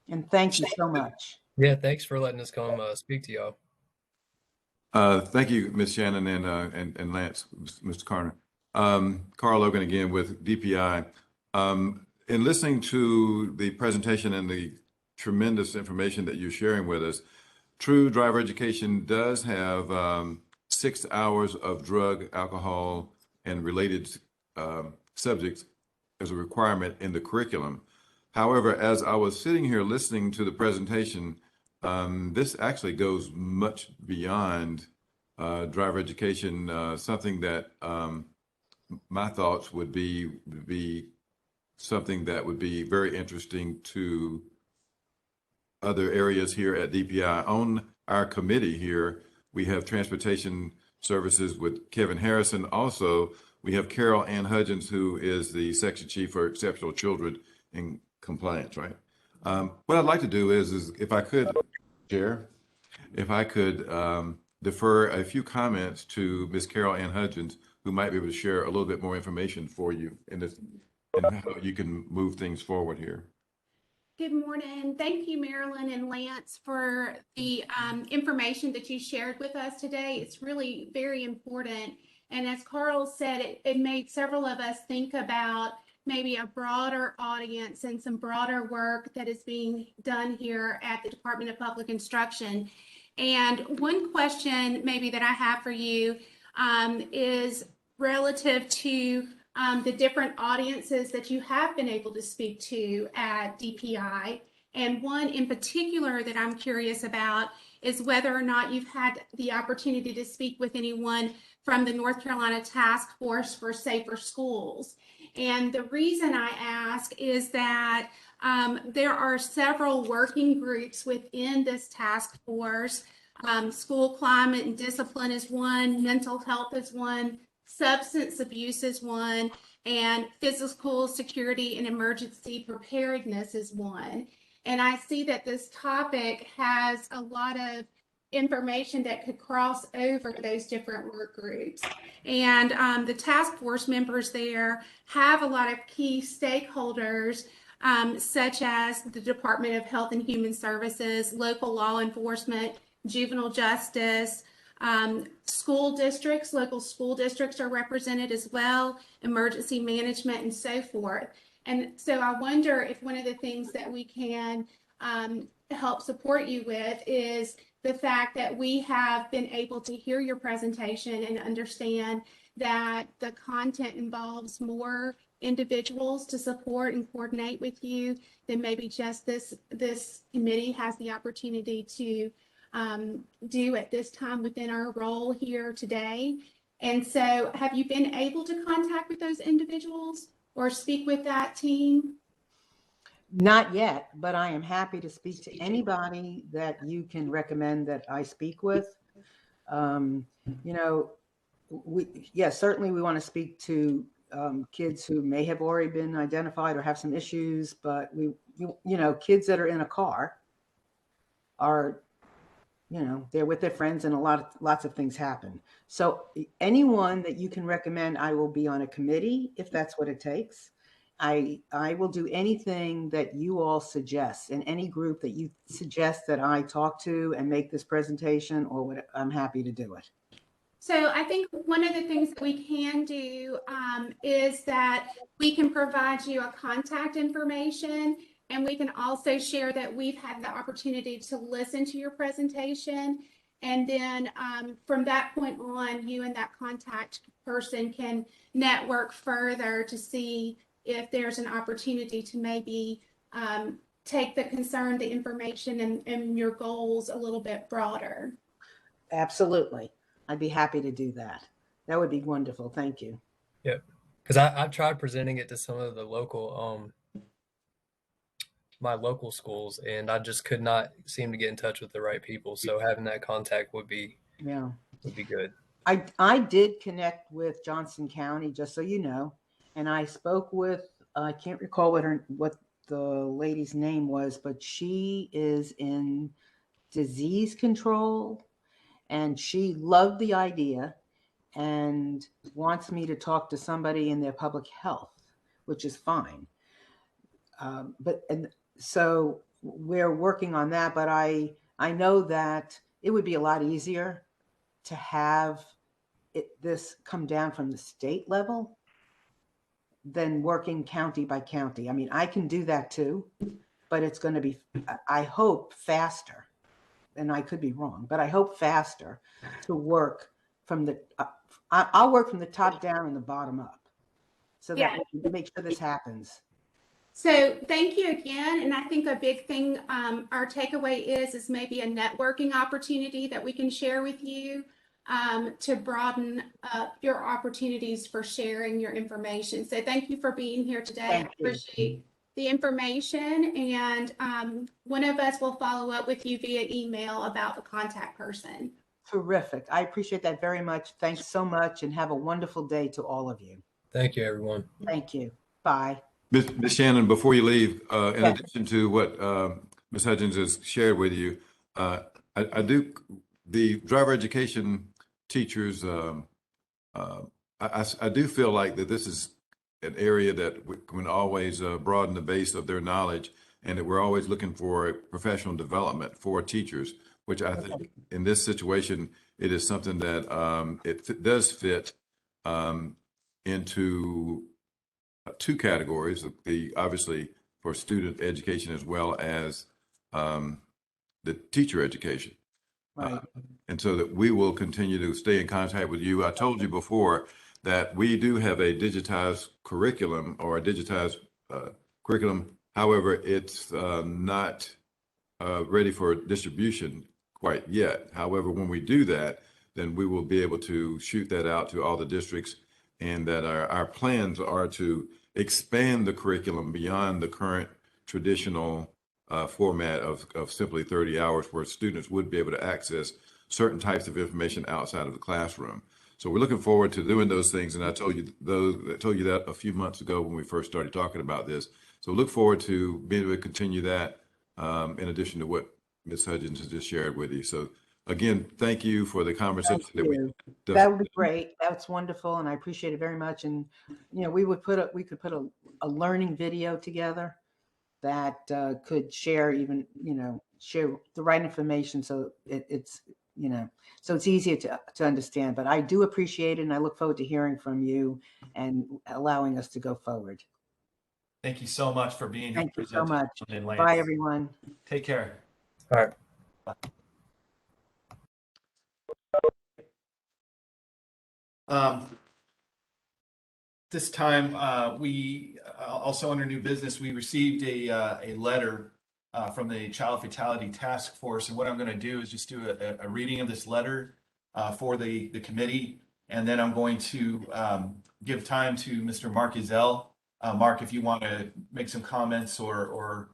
And thank you so much. Yeah, thanks for letting us come speak to y'all. Thank you, Ms. Shannon and Lance, Mr. Carter. Carl Logan again with DPI. In listening to the presentation and the tremendous information that you're sharing with us, True Driver Education does have 6 hours of drug, alcohol, and related subjects as a requirement in the curriculum. However, as I was sitting here listening to the presentation, this actually goes much beyond driver education, something that my thoughts would be something that would be very interesting to other areas here at DPI. On our committee here, we have transportation services with Kevin Harrison. Also, we have Carol Ann Hudgens, who is the section chief for exceptional children in compliance, right? What I'd like to do is if I could, Chair, if I could defer a few comments to Ms. Carol Ann Hudgens, who might be able to share a little bit more information for you in this, and how you can move things forward here. Good morning. Thank you, Marilyn and Lance, for the information that you shared with us today. It's really very important. And as Carl said, it made several of us think about maybe a broader audience and some broader work that is being done here at the Department of Public Instruction. And one question maybe that I have for you is relative to the different audiences that you have been able to speak to at DPI. And one in particular that I'm curious about is whether or not you've had the opportunity to speak with anyone from the North Carolina Task Force for Safer Schools. And the reason I ask is that there are several working groups within this task force. School climate and discipline is one, mental health is one, substance abuse is one, and physical security and emergency preparedness is one. And I see that this topic has a lot of information that could cross over those different work groups. And the task force members there have a lot of key stakeholders, such as the Department of Health and Human Services, local law enforcement, juvenile justice, school districts, local school districts are represented as well, emergency management, and so forth. And so I wonder if one of the things that we can help support you with is the fact that we have been able to hear your presentation and understand that the content involves more individuals to support and coordinate with you than maybe just this committee has the opportunity to do at this time within our role here today. And so have you been able to contact with those individuals or speak with that team? Not yet, but I am happy to speak to anybody that you can recommend that I speak with. Certainly we want to speak to kids who may have already been identified or have some issues, but kids that are in a car are, they're with their friends and lots of things happen. So anyone that you can recommend, I will be on a committee if that's what it takes. I will do anything that you all suggest, and any group that you suggest that I talk to and make this presentation, or what, I'm happy to do it. So I think one of the things that we can do is that we can provide you a contact information, and we can also share that we've had the opportunity to listen to your presentation. And then from that point on, you and that contact person can network further to see if there's an opportunity to maybe take the concern, the information, and your goals a little bit broader. Absolutely. I'd be happy to do that. That would be wonderful. Thank you. Yep. Because I've tried presenting it to some of the local, my local schools, and I just could not seem to get in touch with the right people. So having that contact would be good. I did connect with Johnson County, just so you know, and I spoke with, I can't recall what the lady's name was, but she is in disease control, and she loved the idea. and wants me to talk to somebody in their public health, which is fine. So we're working on that, but I know that it would be a lot easier to have this come down from the state level than working county by county. I mean, I can do that too, but it's going to be, I hope, faster. And I could be wrong, but I hope faster to work from the, I'll work from the top down and the bottom up, so that we can make sure this happens. So thank you again. And I think a big thing, our takeaway is maybe a networking opportunity that we can share with you to broaden your opportunities for sharing your information. So thank you for being here today. Thank I you. appreciate the information, and one of us will follow up with you via email about the contact person. Terrific. I appreciate that very much. Thanks so much, and have a wonderful day to all of you. Thank you, everyone. Thank you. Bye. Ms. Shannon, before you leave, in Yes. addition to what Ms. Hudgens has shared with you, I do, the driver education teachers, I do feel like that this is an area that we can always broaden the base of their knowledge, and that we're always looking for professional development for teachers, which I think in this situation, it is something that it does fit into two categories, the obviously for student education as well as the teacher education. Right. And so that we will continue to stay in contact with you. I told you before that we do have a digitized curriculum or a digitized curriculum. However, it's not ready for distribution quite yet. However, when we do that, then we will be able to shoot that out to all the districts, and that our plans are to expand the curriculum beyond the current traditional format of simply 30 hours, where students would be able to access certain types of information outside of the classroom. So we're looking forward to doing those things. And I told you that a few months ago when we first started talking about this. So look forward to being able to continue that in addition to what Ms. Hudgens has just shared with you. So again, thank you for the conversation. That would be great. That's wonderful, and I appreciate it very much. And we could put a learning video together that could share share the right information, so it's so it's easier to understand. But I do appreciate it, and I look forward to hearing from you and allowing us to go forward. Thank you so much for being here. Thank you so much. Lance. Bye, everyone. Take care. All right. This time, we also under new business, we received a letter from the Child Fatality Task Force. And what I'm going to do is just do a reading of this letter for the committee. And then I'm going to give time to Mr. Mark Izell. Mark, if you want to make some comments or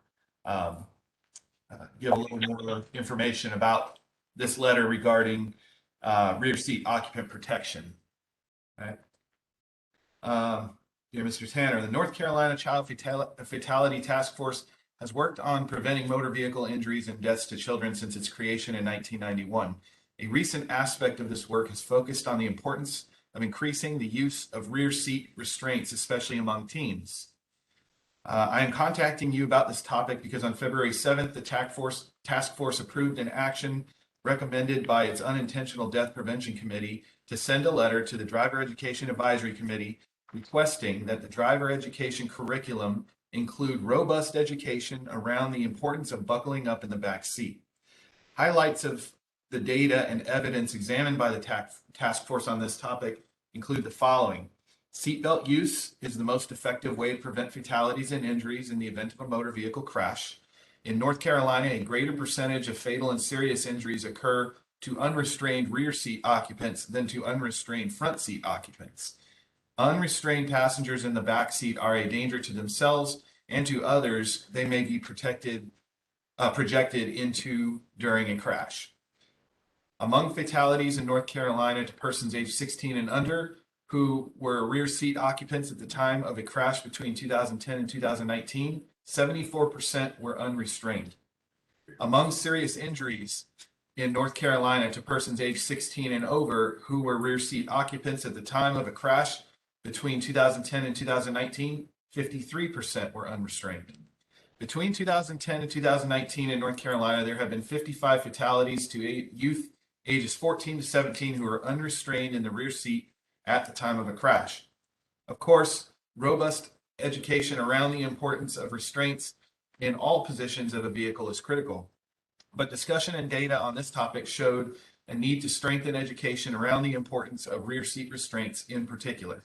give a little more information about this letter regarding rear seat occupant protection. All right. Dear Mr. Tanner, the North Carolina Child Fatality Task Force has worked on preventing motor vehicle injuries and deaths to children since its creation in 1991. A recent aspect of this work has focused on the importance of increasing the use of rear seat restraints, especially among teens. I am contacting you about this topic because on February 7th, the task force approved an action recommended by its Unintentional Death Prevention Committee to send a letter to the Driver Education Advisory Committee requesting that the driver education curriculum include robust education around the importance of buckling up in the back seat. Highlights of the data and evidence examined by the task force on this topic include the following. Seatbelt use is the most effective way to prevent fatalities and injuries in the event of a motor vehicle crash. In North Carolina, a greater percentage of fatal and serious injuries occur to unrestrained rear seat occupants than to unrestrained front seat occupants. Unrestrained passengers in the back seat are a danger to themselves and to others they may be projected into during a crash. Among fatalities in North Carolina to persons aged 16 and under who were rear seat occupants at the time of a crash between 2010 and 2019, 74% were unrestrained. Among serious injuries in North Carolina to persons aged 16 and over who were rear seat occupants at the time of a crash between 2010 and 2019, 53% were unrestrained. Between 2010 and 2019 in North Carolina, there have been 55 fatalities to youth ages 14 to 17 who were unrestrained in the rear seat at the time of a crash. Of course, robust education around the importance of restraints in all positions of a vehicle is critical. But discussion and data on this topic showed a need to strengthen education around the importance of rear seat restraints in particular.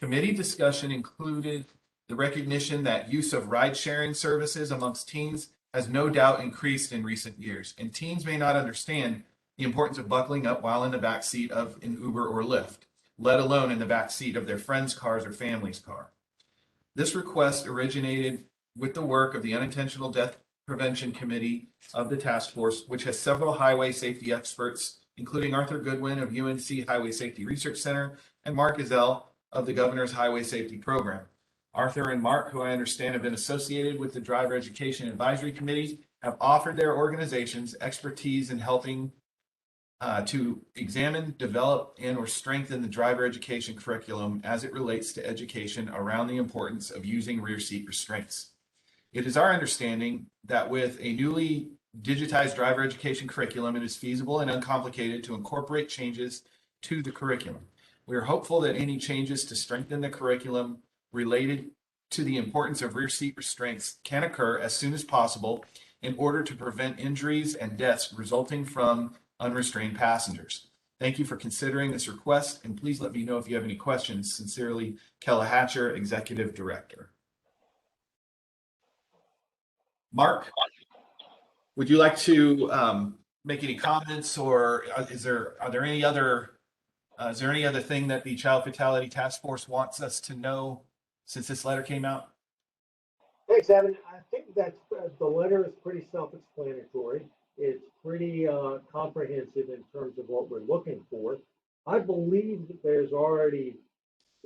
Committee discussion included the recognition that use of ride-sharing services amongst teens has no doubt increased in recent years, and teens may not understand the importance of buckling up while in the back seat of an Uber or Lyft, let alone in the back seat of their friend's cars or family's car. This request originated with the work of the Unintentional Death Prevention Committee of the task force, which has several highway safety experts, including Arthur Goodwin of UNC Highway Safety Research Center and Mark Ezell of the Governor's Highway Safety Program. Arthur and Mark, who I understand have been associated with the Driver Education Advisory Committee, have offered their organizations expertise in helping to examine, develop, and or strengthen the driver education curriculum as it relates to education around the importance of using rear seat restraints. It is our understanding that with a newly digitized driver education curriculum, it is feasible and uncomplicated to incorporate changes to the curriculum. We are hopeful that any changes to strengthen the curriculum related to the importance of rear seat restraints can occur as soon as possible in order to prevent injuries and deaths resulting from unrestrained passengers. Thank you for considering this request, and please let me know if you have any questions. Sincerely, Kella Hatcher, Executive Director. Mark, would you like to make any comments, or is there any other thing that the Child Fatality Task Force wants us to know since this letter came out? Thanks, Evan. I think that the letter is pretty self-explanatory. It's pretty comprehensive in terms of what we're looking for. I believe that there's already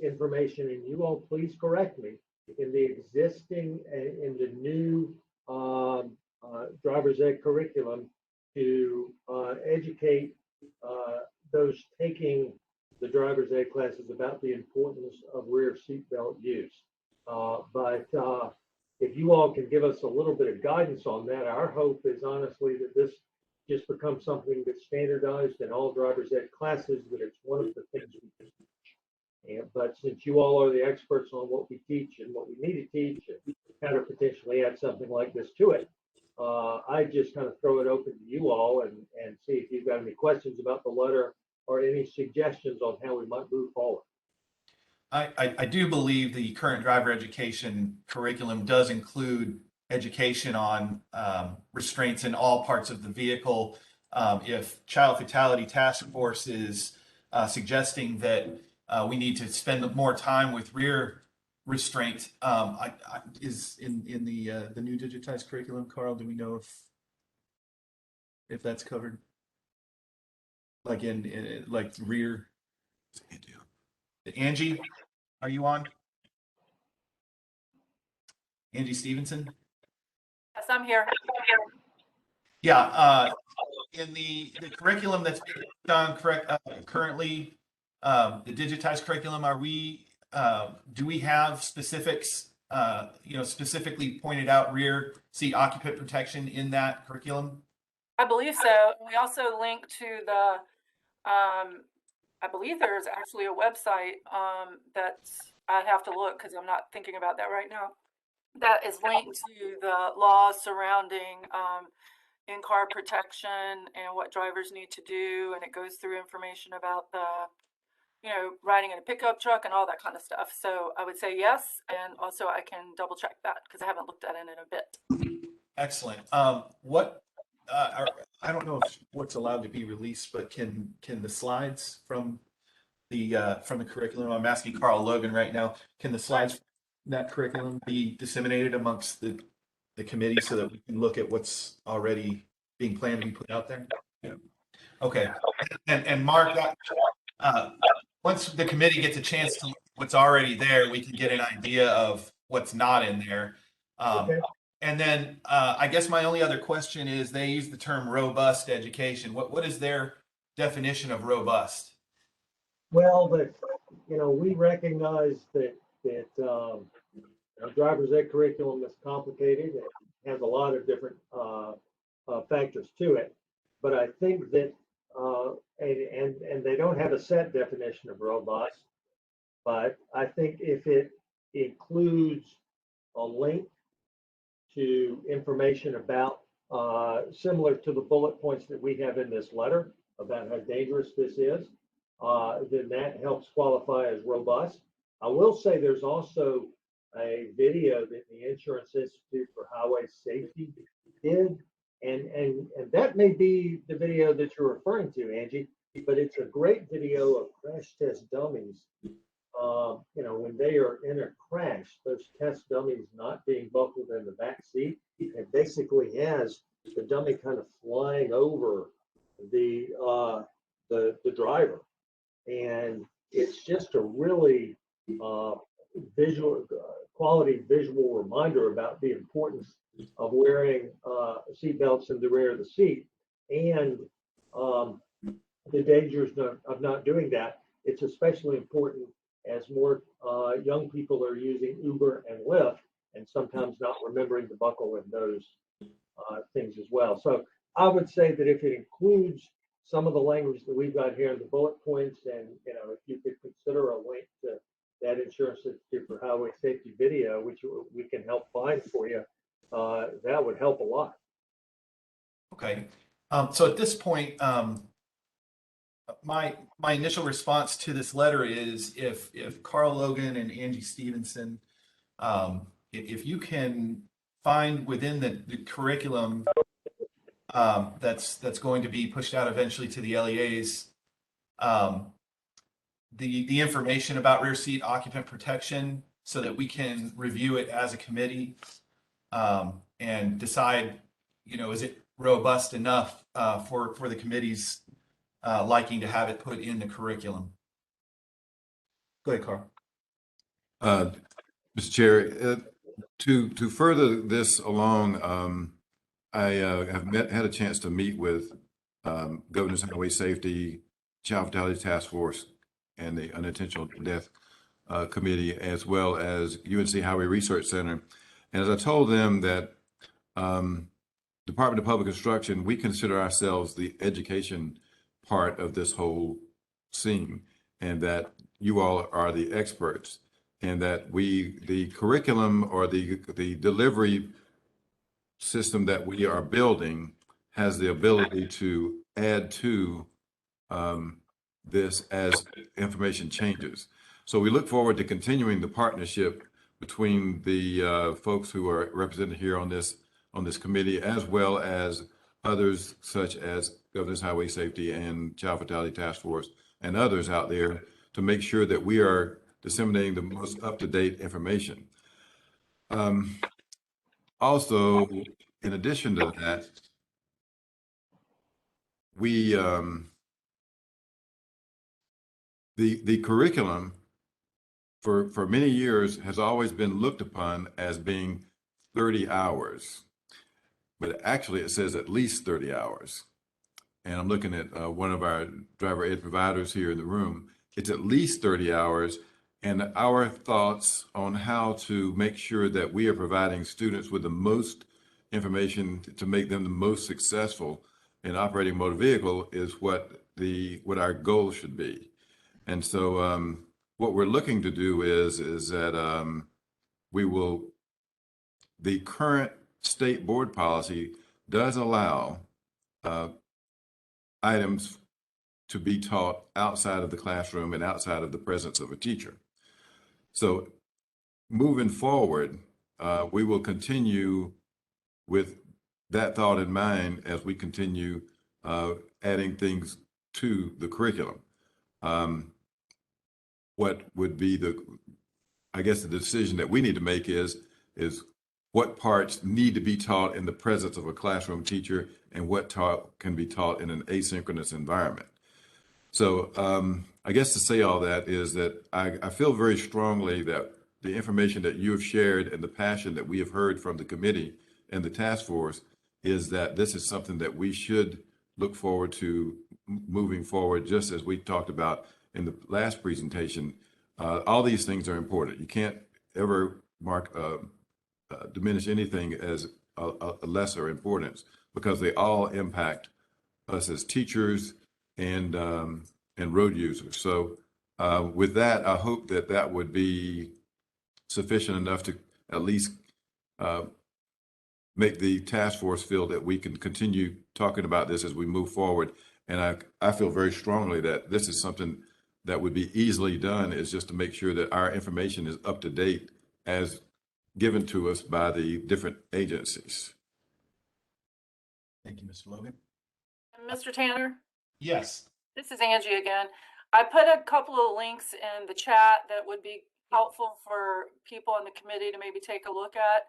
information, and you all please correct me, in the existing, in the new driver's ed curriculum to educate those taking the driver's ed classes about the importance of rear seatbelt use. But if you all can give us a little bit of guidance on that, our hope is honestly that this just becomes something that's standardized in all driver's ed classes, that it's one of the things we teach. But since you all are the experts on what we teach and what we need to teach, and kind of potentially add something like this to it, I just kind of throw it open to you all and see if you've got any questions about the letter or any suggestions on how we might move forward. I do believe the current driver education curriculum does include education on restraints in all parts of the vehicle. If Child Fatality Task Force is suggesting that we need to spend more time with rear restraint, is in the new digitized curriculum, Carl, do we know if that's covered? Like in like rear? Angie, are you on? Angie Stevenson? Yes, I'm here. Yeah, in the curriculum that's being done currently, the digitized curriculum, do we have specifics, specifically pointed out rear seat occupant protection in that curriculum? I believe so. We also link to the, I believe there's actually a website that's, I'd have to look because I'm not thinking about that right now, that is linked to the laws surrounding in-car protection and what drivers need to do. And it goes through information about the, riding in a pickup truck and all that kind of stuff. So I would say yes. And also I can double check that because I haven't looked at it in a bit. Excellent. I don't know if what's allowed to be released, but can the slides from the curriculum, I'm asking Carl Logan right now, can the slides from that curriculum be disseminated amongst the committee so that we can look at what's already being planned to be put out there? Yeah. Okay. And Mark, once the committee gets a chance to look at what's already there, we can get an idea of what's not in there. Okay. And then I guess my only other question is they use the term robust education. What is their definition of robust? Well, but, we recognize that driver's ed curriculum is complicated and has a lot of different factors to it. But I think that, and they don't have a set definition of robust, but I think if it includes a link to information about, similar to the bullet points that we have in this letter about how dangerous this is, then that helps qualify as robust. I will say there's also a video that the Insurance Institute for Highway Safety did, and that may be the video that you're referring to, Angie, but it's a great video of crash test dummies. When they are in a crash, those test dummies not being buckled in the back seat, it basically has the dummy kind of flying over the driver, and it's just a really quality visual reminder about the importance of wearing seat belts in the rear of the seat and the dangers of not doing that. It's especially important as more young people are using Uber and Lyft and sometimes not remembering to buckle in those things as well. So I would say that if it includes some of the language that we've got here in the bullet points, and if you could consider a link to that Insurance Institute for Highway Safety video, which we can help find for you, that would help a lot. Okay. So at this point, my initial response to this letter is if Carl Logan and Angie Stevenson, if you can find within the curriculum that's going to be pushed out eventually to the LEAs, the information about rear seat occupant protection so that we can review it as a committee and decide, is it robust enough for the committee's liking to have it put in the curriculum. Go ahead, Carl. Mr. Chair, to further this along, I have had a chance to meet with Governor's Highway Safety, Child Fatality Task Force, and the Unintentional Death Committee, as well as UNC Highway Research Center. And as I told them that Department of Public Instruction, we consider ourselves the education part of this whole scene, and that you all are the experts, and that the curriculum or the delivery system that we are building has the ability to add to this as information changes. So we look forward to continuing the partnership between the folks who are represented here on this committee, as well as others such as Governor's Highway Safety and Child Fatality Task Force and others out there, to make sure that we are disseminating the most up-to-date information. Also, in addition to that, we the curriculum for many years has always been looked upon as being 30 hours, but actually it says at least 30 hours. And I'm looking at one of our driver ed providers here in the room. It's at least 30 hours. And our thoughts on how to make sure that we are providing students with the most information to make them the most successful in operating a motor vehicle is what our goal should be. And so what we're looking to do is that the current state board policy does allow items to be taught outside of the classroom and outside of the presence of a teacher. So moving forward, we will continue with that thought in mind as we continue adding things to the curriculum. What would be the decision that we need to make is what parts need to be taught in the presence of a classroom teacher and what can be taught in an asynchronous environment. So I guess to say all that is that I feel very strongly that the information that you have shared and the passion that we have heard from the committee and the task force is that this is something that we should look forward to moving forward, just as we talked about in the last presentation. All these things are important. You can't ever diminish anything as a lesser importance, because they all impact us as teachers and road users. So with that, I hope that that would be sufficient enough to at least make the task force feel that we can continue talking about this as we move forward. And I feel very strongly that this is something that would be easily done, is just to make sure that our information is up to date as given to us by the different agencies. Thank you, Mr. Logan. Mr. Tanner, Yes. this is Angie again. I put a couple of links in the chat that would be helpful for people on the committee to maybe take a look at,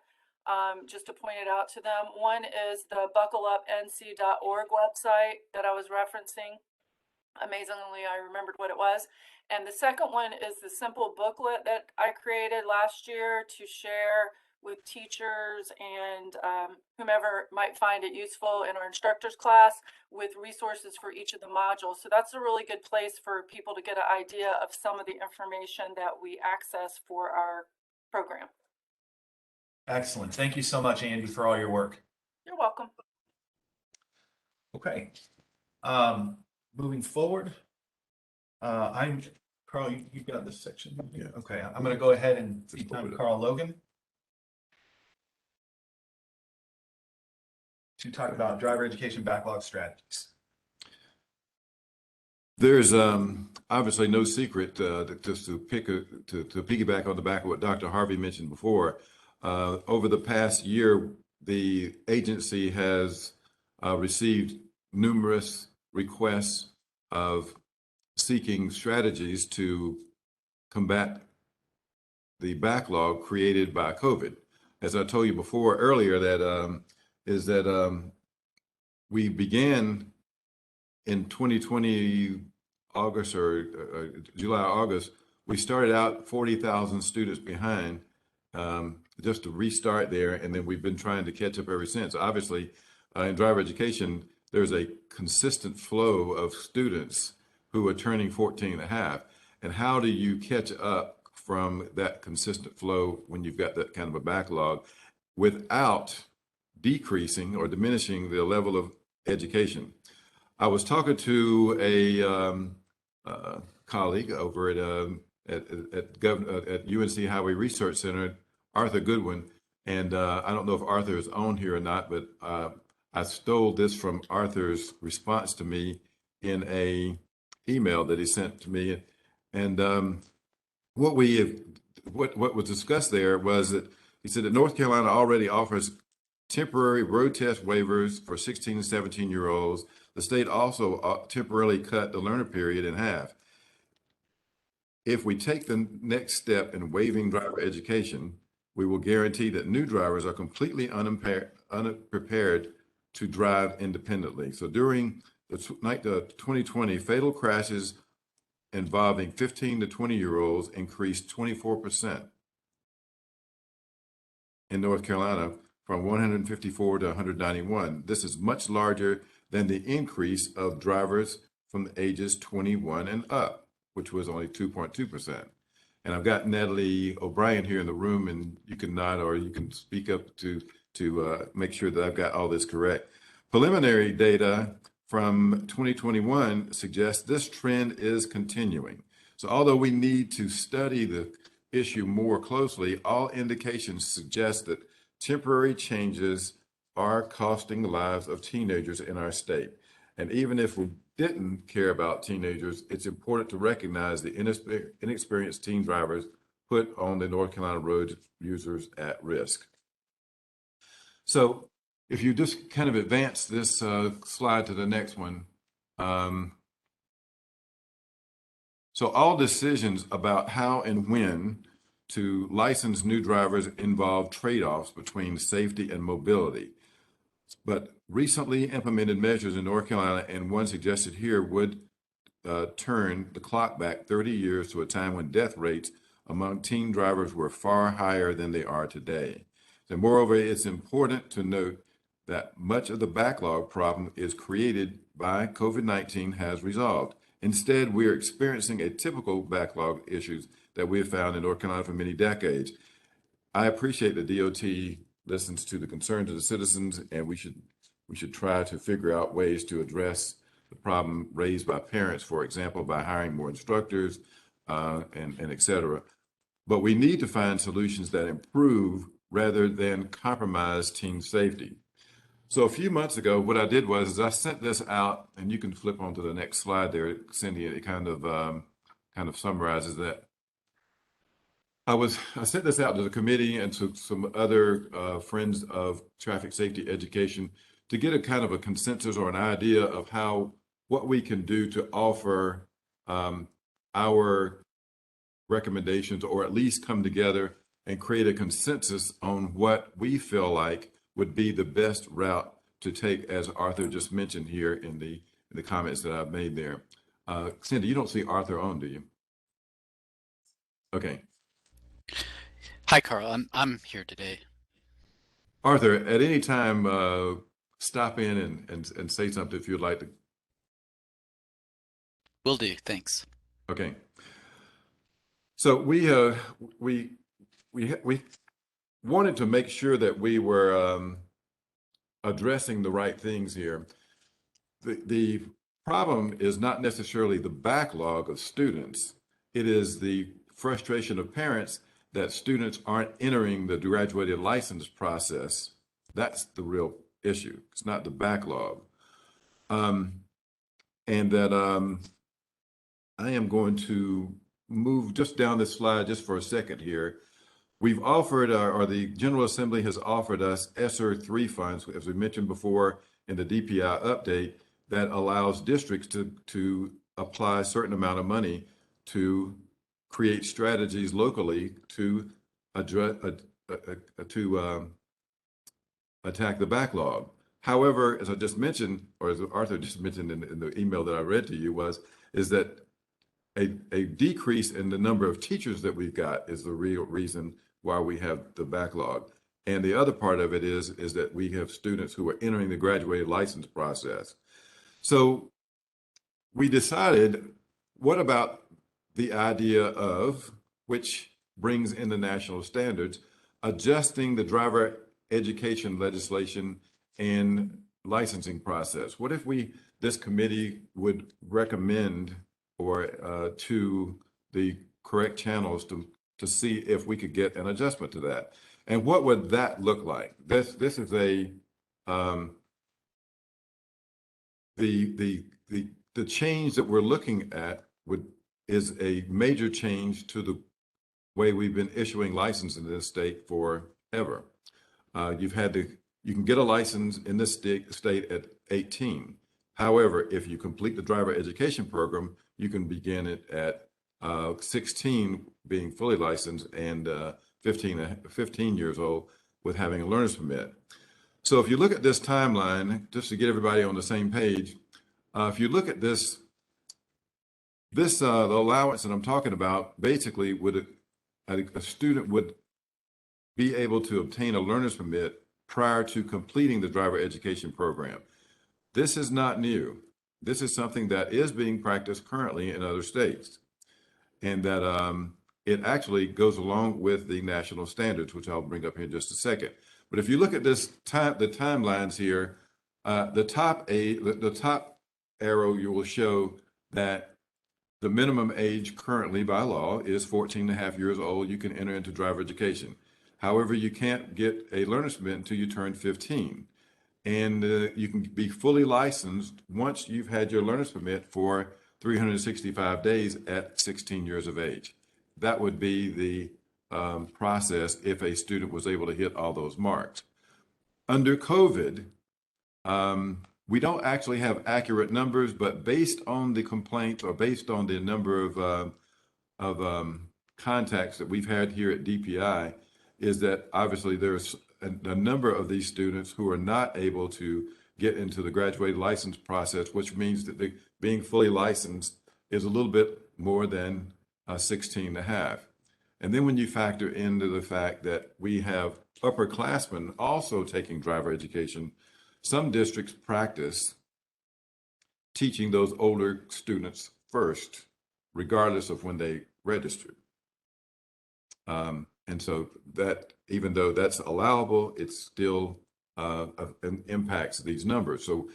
just to point it out to them. One is the buckleupnc.org website that I was referencing. Amazingly, I remembered what it was. And the second one is the simple booklet that I created last year to share with teachers and whomever might find it useful in our instructors class, with resources for each of the modules. So that's a really good place for people to get an idea of some of the information that we access for our program. Excellent. Thank you so much, Andy, for all your work. You're welcome. Okay. Moving forward, Carl, you've got this section. Yeah. Okay, I'm going to go ahead and speak on Carl Logan to talk about driver education backlog strategies. There's obviously no secret, just to piggyback on the back of what Dr. Harvey mentioned before. Over the past year, the agency has received numerous requests of seeking strategies to combat the backlog created by COVID. As I told you before earlier, that we began in 2020, August or July, August, we started out 40,000 students behind, just to restart there. And then we've been trying to catch up ever since. Obviously, in driver education, there's a consistent flow of students who are turning 14 and a half. And how do you catch up from that consistent flow when you've got that kind of a backlog without decreasing or diminishing the level of education? I was talking to a colleague over at UNC Highway Research Center, Arthur Goodwin, and I don't know if Arthur is on here or not, but I stole this from Arthur's response to me in a email that he sent to me. And what was discussed there was that he said that North Carolina already offers temporary road test waivers for 16 and 17-year-olds. The state also temporarily cut the learner period in half. If we take the next step in waiving driver education, we will guarantee that new drivers are completely unprepared to drive independently. So during the 2020, fatal crashes involving 15 to 20-year-olds increased 24% in North Carolina, from 154 to 191. This is much larger than the increase of drivers from the ages 21 and up, which was only 2.2%. And I've got Natalie O'Brien here in the room, and you can nod or you can speak up to make sure that I've got all this correct. Preliminary data from 2021 suggests this trend is continuing. So although we need to study the issue more closely, all indications suggest that temporary changes are costing the lives of teenagers in our state. And even if we didn't care about teenagers, it's important to recognize the inexperienced teen drivers put on the North Carolina road users at risk. So if you just kind of advance this slide to the next one. So all decisions about how and when to license new drivers involve trade-offs between safety and mobility. But recently implemented measures in North Carolina, and one suggested here, would turn the clock back 30 years to a time when death rates among teen drivers were far higher than they are today. And moreover, it's important to note that much of the backlog problem is created by COVID-19 has resolved. Instead, we are experiencing a typical backlog issues that we have found in North Carolina for many decades. I appreciate the DOT listens to the concerns of the citizens, and we should try to figure out ways to address the problem raised by parents, for example, by hiring more instructors and et cetera. But we need to find solutions that improve rather than compromise team safety. So a few months ago, what I did was I sent this out, and you can flip on to the next slide there, Cindy. It kind of summarizes that. I sent this out to the committee and to some other friends of traffic safety education to get a kind of a consensus or an idea of what we can do to offer our recommendations, or at least come together and create a consensus on what we feel like would be the best route to take, as Arthur just mentioned here in the comments that I've made there. Cindy, you don't see Arthur on, do you? Okay. Hi, Carl. I'm here today. Arthur, at any time, stop in and say something if you'd like to. Will do. Thanks. Okay. So we wanted to make sure that we were addressing the right things here. The problem is not necessarily the backlog of students. It is the frustration of parents that students aren't entering the graduated license process. That's the real issue. It's not the backlog. And that I am going to move just down this slide just for a second here. We've offered, or the General Assembly has offered us ESSER 3 funds, as we mentioned before in the DPI update, that allows districts to apply a certain amount of money to create strategies locally to address, attack the backlog. However, as I just mentioned, or as Arthur just mentioned in the email that I read to you, is that a decrease in the number of teachers that we've got is the real reason why we have the backlog. And the other part of it is that we have students who are entering the graduated license process. So we decided, what about the idea of, which brings in the national standards, adjusting the driver education legislation and licensing process? What if this committee would recommend to the correct channels to see if we could get an adjustment to that? And what would that look like? This is the change that we're looking at is a major change to the way we've been issuing licenses in this state forever. You can get a license in this state at 18. However, if you complete the driver education program, you can begin it at 16, being fully licensed, and 15 years old with having a learner's permit. So if you look at this timeline, just to get everybody on the same page, if you look at this, the allowance that I'm talking about, basically a student would be able to obtain a learner's permit prior to completing the driver education program. This is not new. This is something that is being practiced currently in other states, and that it actually goes along with the national standards, which I'll bring up here in just a second. But if you look at the timelines here, the top arrow, you will show that the minimum age currently by law is 14.5 years old. You can enter into driver education. However, you can't get a learner's permit until you turn 15. And you can be fully licensed once you've had your learner's permit for 365 days at 16 years of age. That would be the process if a student was able to hit all those marks. Under COVID, we don't actually have accurate numbers, but based on the complaints, or based on the number of contacts that we've had here at DPI, is that obviously there's a number of these students who are not able to get into the graduated license process, which means that being fully licensed is a little bit more than 16.5. And then when you factor into the fact that we have upperclassmen also taking driver education, some districts practice teaching those older students first, regardless of when they registered. And so that, even though that's allowable, it still impacts these numbers. So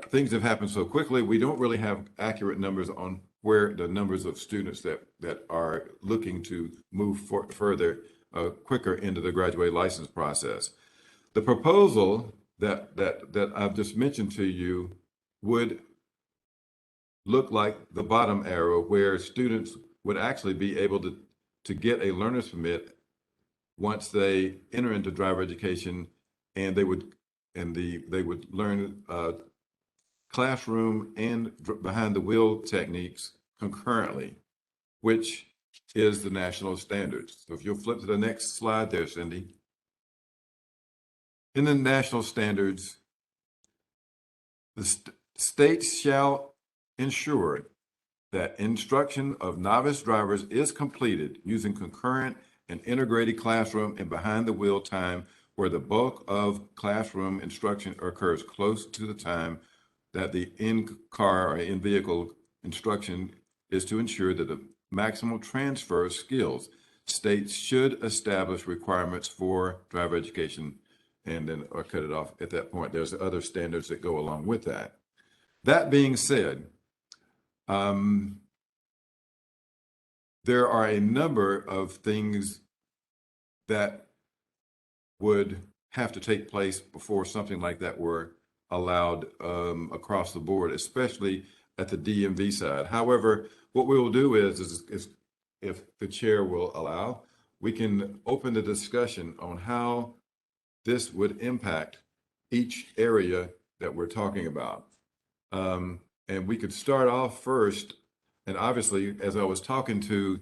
things have happened so quickly, we don't really have accurate numbers on where the numbers of students that are looking to move further quicker into the graduate license process. The proposal that I've just mentioned to you would look like the bottom arrow, where students would actually be able to get a learner's permit once they enter into driver education, and they would learn classroom and behind the wheel techniques concurrently, which is the national standards. So if you'll flip to the next slide there, Cindy. In the national standards, the states shall ensure that instruction of novice drivers is completed using concurrent and integrated classroom and behind the wheel time, where the bulk of classroom instruction occurs close to the time that the in-car or in-vehicle instruction is, to ensure that the maximal transfer of skills. States should establish requirements for driver education, and then or cut it off at that point. There's other standards that go along with that. That being said, there are a number of things that would have to take place before something like that were allowed across the board, especially at the DMV side. However, what we will do is if the chair will allow, we can open the discussion on how this would impact each area that we're talking about. And we could start off first, and obviously, as I was talking to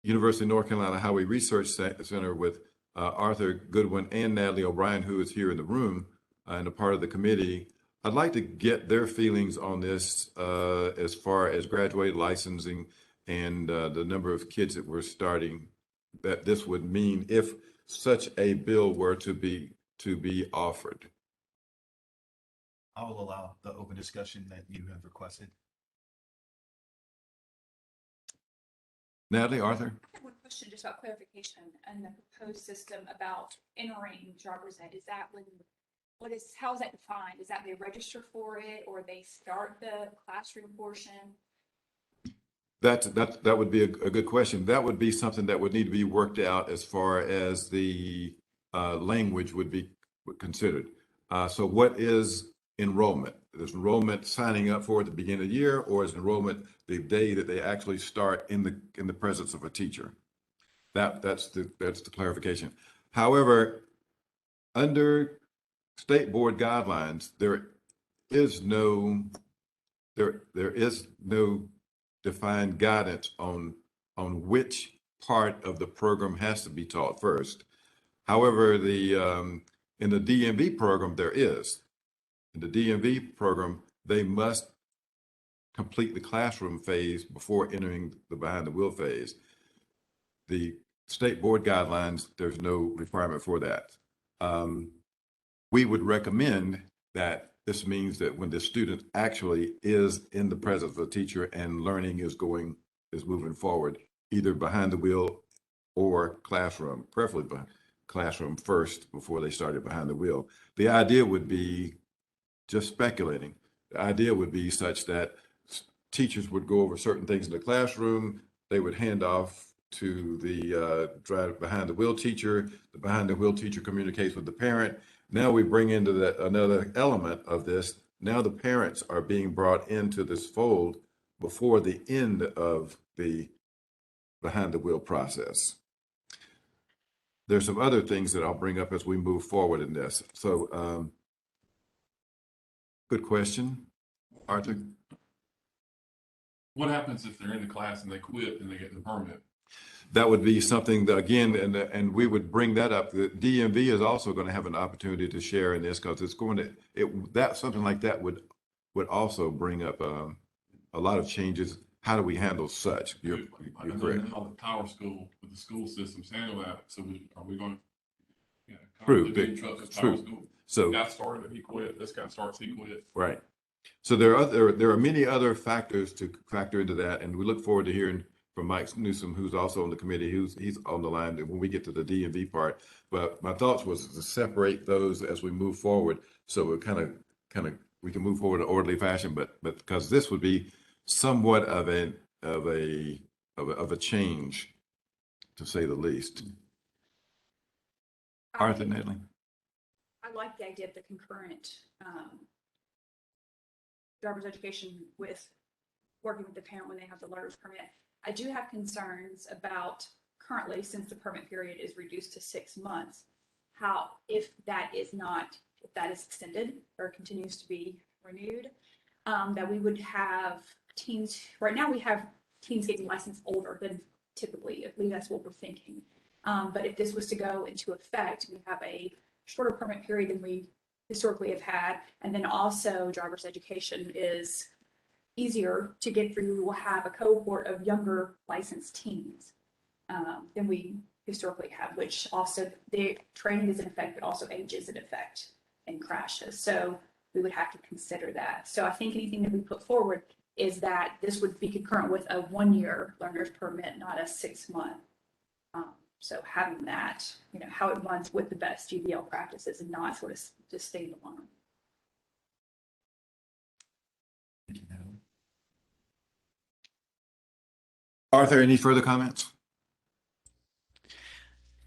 University of North Carolina Highway Research Center with Arthur Goodwin and Natalie O'Brien, who is here in the room and a part of the committee, I'd like to get their feelings on this as far as graduate licensing and the number of kids that we're starting, that this would mean if such a bill were to be offered. I will allow the open discussion that you have requested. Natalie, Arthur? I have one question just about clarification and the proposed system about entering driver's ed. Is that how is that defined? Is that they register for it or they start the classroom portion? That would be a good question. That would be something that would need to be worked out as far as the language would be considered. So what is enrollment? Is enrollment signing up for at the beginning of the year, or is enrollment the day that they actually start in the presence of a teacher? That's the clarification. However, under state board guidelines, there is no defined guidance on which part of the program has to be taught first. However, in the DMV program, there is. In the DMV program, they must complete the classroom phase before entering the behind the wheel phase. The state board guidelines, there's no requirement for that. We would recommend that this means that when the student actually is in the presence of a teacher and learning is moving forward, either behind the wheel or classroom, preferably behind classroom first before they started behind the wheel. The idea would be, just speculating, the idea would be such that teachers would go over certain things in the classroom, they would hand off to the behind the wheel teacher, the behind the wheel teacher communicates with the parent. Now we bring into another element of this. Now the parents are being brought into this fold before the end of the behind the wheel process. There's some other things that I'll bring up as we move forward in this. So, good question, Arthur. What happens if they're in the class and they quit and they get the permit? That would be something that, again, and we would bring that up. The DMV is also going to have an opportunity to share in this, because it's going to, something like that would also bring up a lot of changes how do we handle such? You're I know correct. now the power school with the school systems handle that. So are we going? Yeah, True, big trucks with true. power school. So Guy started, he quit. This guy starts, he quit. right. So there are many other factors to factor into that, and we look forward to hearing from Mike Newsom, who's also on the committee, he's on the line when we get to the D&V part. But my thoughts was to separate those as we move forward, so it kind of we can move forward in an orderly fashion. But because this would be somewhat of a change, to say the least. Arthur Natalie. I like the idea of the concurrent driver's education with working with the parent when they have the learner's permit. I do have concerns about currently, since the permit period is reduced to 6 months, how if that is extended or continues to be renewed, that we would have teens. Right now, we have teens getting licensed older than typically. I believe that's what we're thinking. But if this was to go into effect, we have a shorter permit period than we historically have had. And then also driver's education is easier to get through. We will have a cohort of younger licensed teens than we historically have, which also the training is in effect, but also age is in effect and crashes. So we would have to consider that. So I think anything that we put forward is that this would be concurrent with a 1-year learner's permit, not a 6-month. So having that, how it runs with the best GBL practices and not sort of just staying alone. Arthur, any further comments?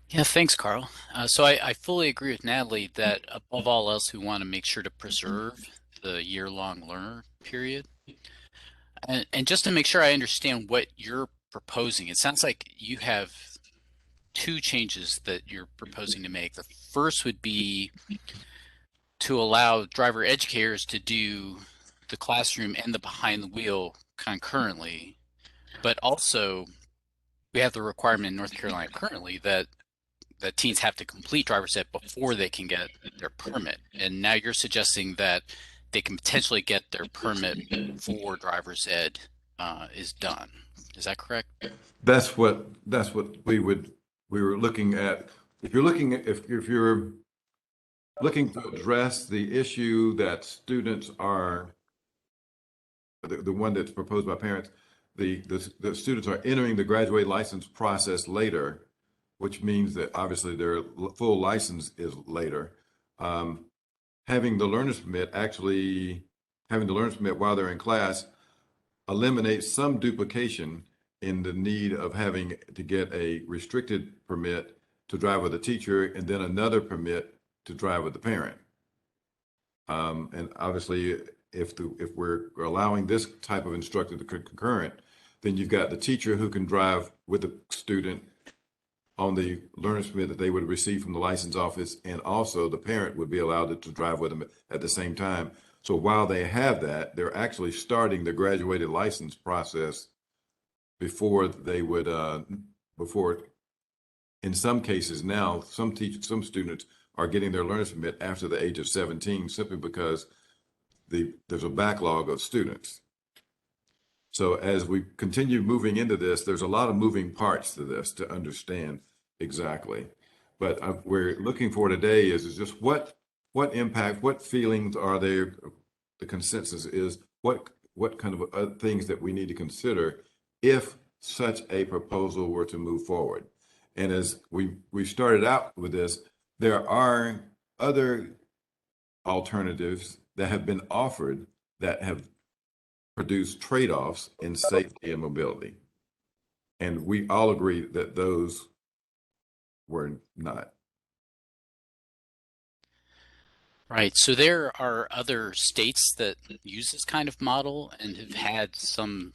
Yeah, thanks, Carl. So I fully agree with Natalie that above all else, we want to make sure to preserve the year-long learner period. And just to make sure I understand what you're proposing, it sounds like you have 2 changes that you're proposing to make. The first would be to allow driver educators to do the classroom and the behind the wheel concurrently, but also we have the requirement in North Carolina currently that teens have to complete driver's ed before they can get their permit. And now you're suggesting that they can potentially get their permit before driver's ed is done. Is that correct? That's what we were looking at. If you're looking to address the issue that students are the one that's proposed by parents, the students are entering the graduate license process later, which means that obviously their full license is later. Having the learner's permit while they're in class eliminates some duplication in the need of having to get a restricted permit to drive with a teacher and then another permit to drive with the parent. And obviously, if we're allowing this type of instructor to concurrent, then you've got the teacher who can drive with the student on the learner's permit that they would receive from the license office, and also the parent would be allowed to drive with them at the same time. So while they have that, they're actually starting the graduated license process before they would, in some cases now, some students are getting their learner's permit after the age of 17 simply because there's a backlog of students. So as we continue moving into this, there's a lot of moving parts to this to understand exactly. But we're looking for today is just what impact, what feelings are there? The consensus is what kind of things that we need to consider if such a proposal were to move forward. And as we started out with this, there are other alternatives that have been offered that have produce trade-offs in safety and mobility. And we all agree that those were not. Right. So there are other states that use this kind of model and have had some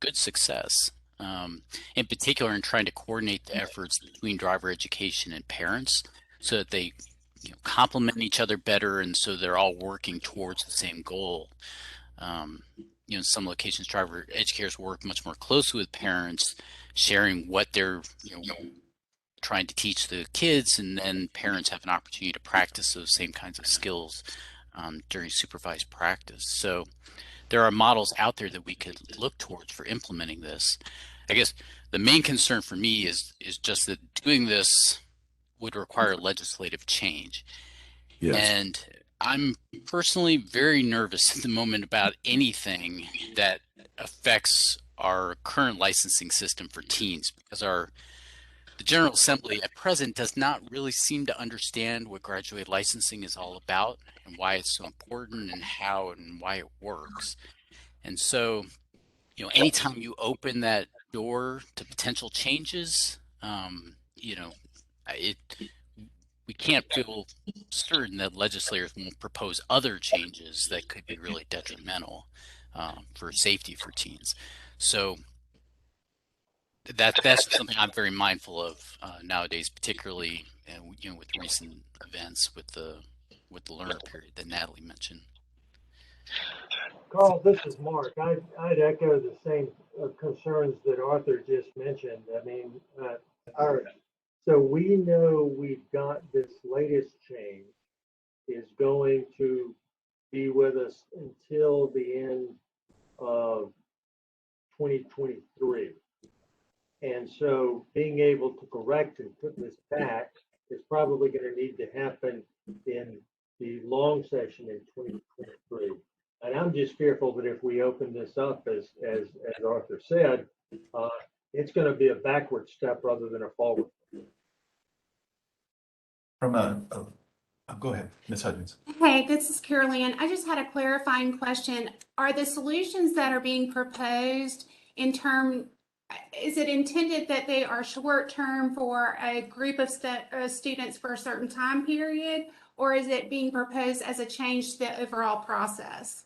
good success, in particular in trying to coordinate the efforts between driver education and parents so that they complement each other better, and so they're all working towards the same goal. In some locations, driver educators work much more closely with parents, sharing what they're trying to teach the kids, and then parents have an opportunity to practice those same kinds of skills during supervised practice. So there are models out there that we could look towards for implementing this. I guess the main concern for me is just that doing this would require legislative change. Yes. And I'm personally very nervous at the moment about anything that affects our current licensing system for teens, because the General Assembly at present does not really seem to understand what graduate licensing is all about and why it's so important and how and why it works. And so, anytime you open that door to potential changes, it we can't feel certain that legislators won't propose other changes that could be really detrimental for safety for teens. So that's something I'm very mindful of nowadays, particularly with recent events with the learner period that Natalie mentioned. Carl, this is Mark. I'd echo the same concerns that Arthur just mentioned. I mean, so we know we've got this latest change is going to be with us until the end of 2023. And so being able to correct and put this back is probably going to need to happen in the long session in 2023. And I'm just fearful that if we open this up, as Arthur said, it's going to be a backward step rather than a forward. Go ahead, Ms. Hudgens. Hey, this is Carol Ann. I just had a clarifying question. Are the solutions that are being proposed is it intended that they are short term for a group of students for a certain time period, or is it being proposed as a change to the overall process?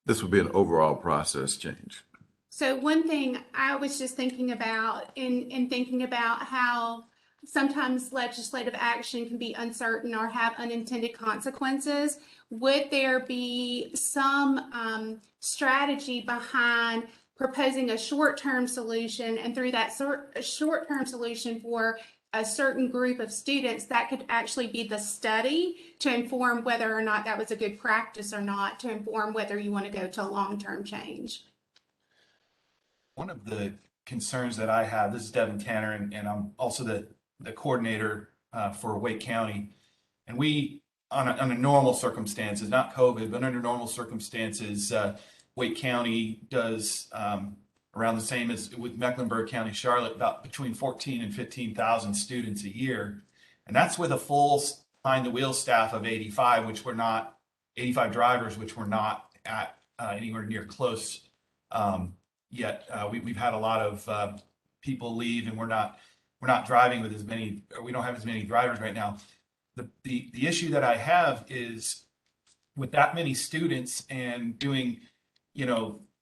This would be an overall process change. So one thing I was just thinking about in thinking about how sometimes legislative action can be uncertain or have unintended consequences, would there be some strategy behind proposing a short-term solution, and through that short-term solution for a certain group of students, that could actually be the study to inform whether or not that was a good practice or not, to inform whether you want to go to a long-term change? One of the concerns that I have, this is Devin Tanner, and I'm also the coordinator for Wake County. And we, under normal circumstances, not COVID, but under normal circumstances, Wake County does around the same as with Mecklenburg County, Charlotte, about between 14 and 15,000 students a year. And that's with a full behind the wheel staff of 85, 85 drivers, which we're not at anywhere near close yet. We've had a lot of people leave, and we're not driving with as many, or we don't have as many drivers right now. The issue that I have is with that many students and doing,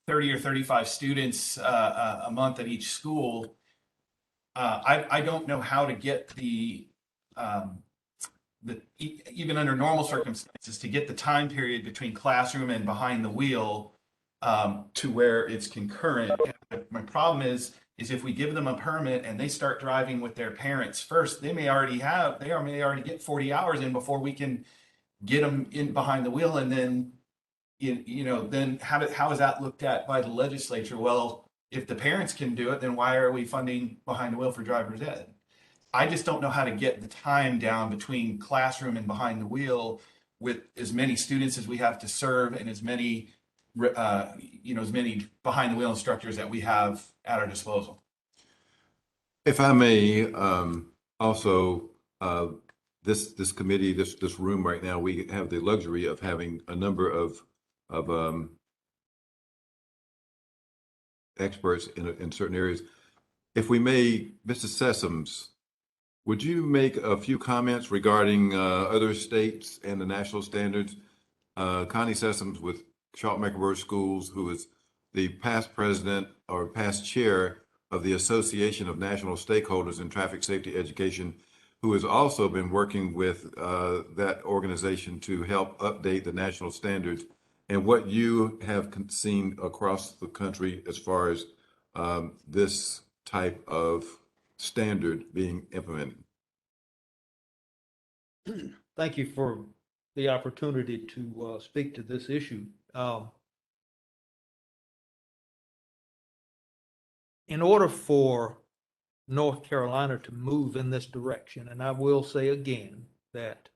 30 or 35 students a month at each school, I don't know how to get even under normal circumstances, to get the time period between classroom and behind the wheel to where it's concurrent. And my problem is if we give them a permit and they start driving with their parents first, they may already get 40 hours in before we can get them in behind the wheel. And then, then how is that looked at by the legislature? Well, if the parents can do it, then why are we funding behind the wheel for driver's ed? I just don't know how to get the time down between classroom and behind the wheel with as many students as we have to serve and as many behind the wheel instructors that we have at our disposal. If I may, also, this committee, this room right now, we have the luxury of having a number of experts in certain areas. If we may, Mr. Sessoms, would you make a few comments regarding other states and the national standards? Connie Sessoms with Charlotte-Mecklenburg Schools, who is the past president or past chair of the Association of National Stakeholders in Traffic Safety Education, who has also been working with that organization to help update the national standards, and what you have seen across the country as far as this type of standard being implemented. Thank you for the opportunity to speak to this issue. in order for North Carolina to move in this direction, and I will say again that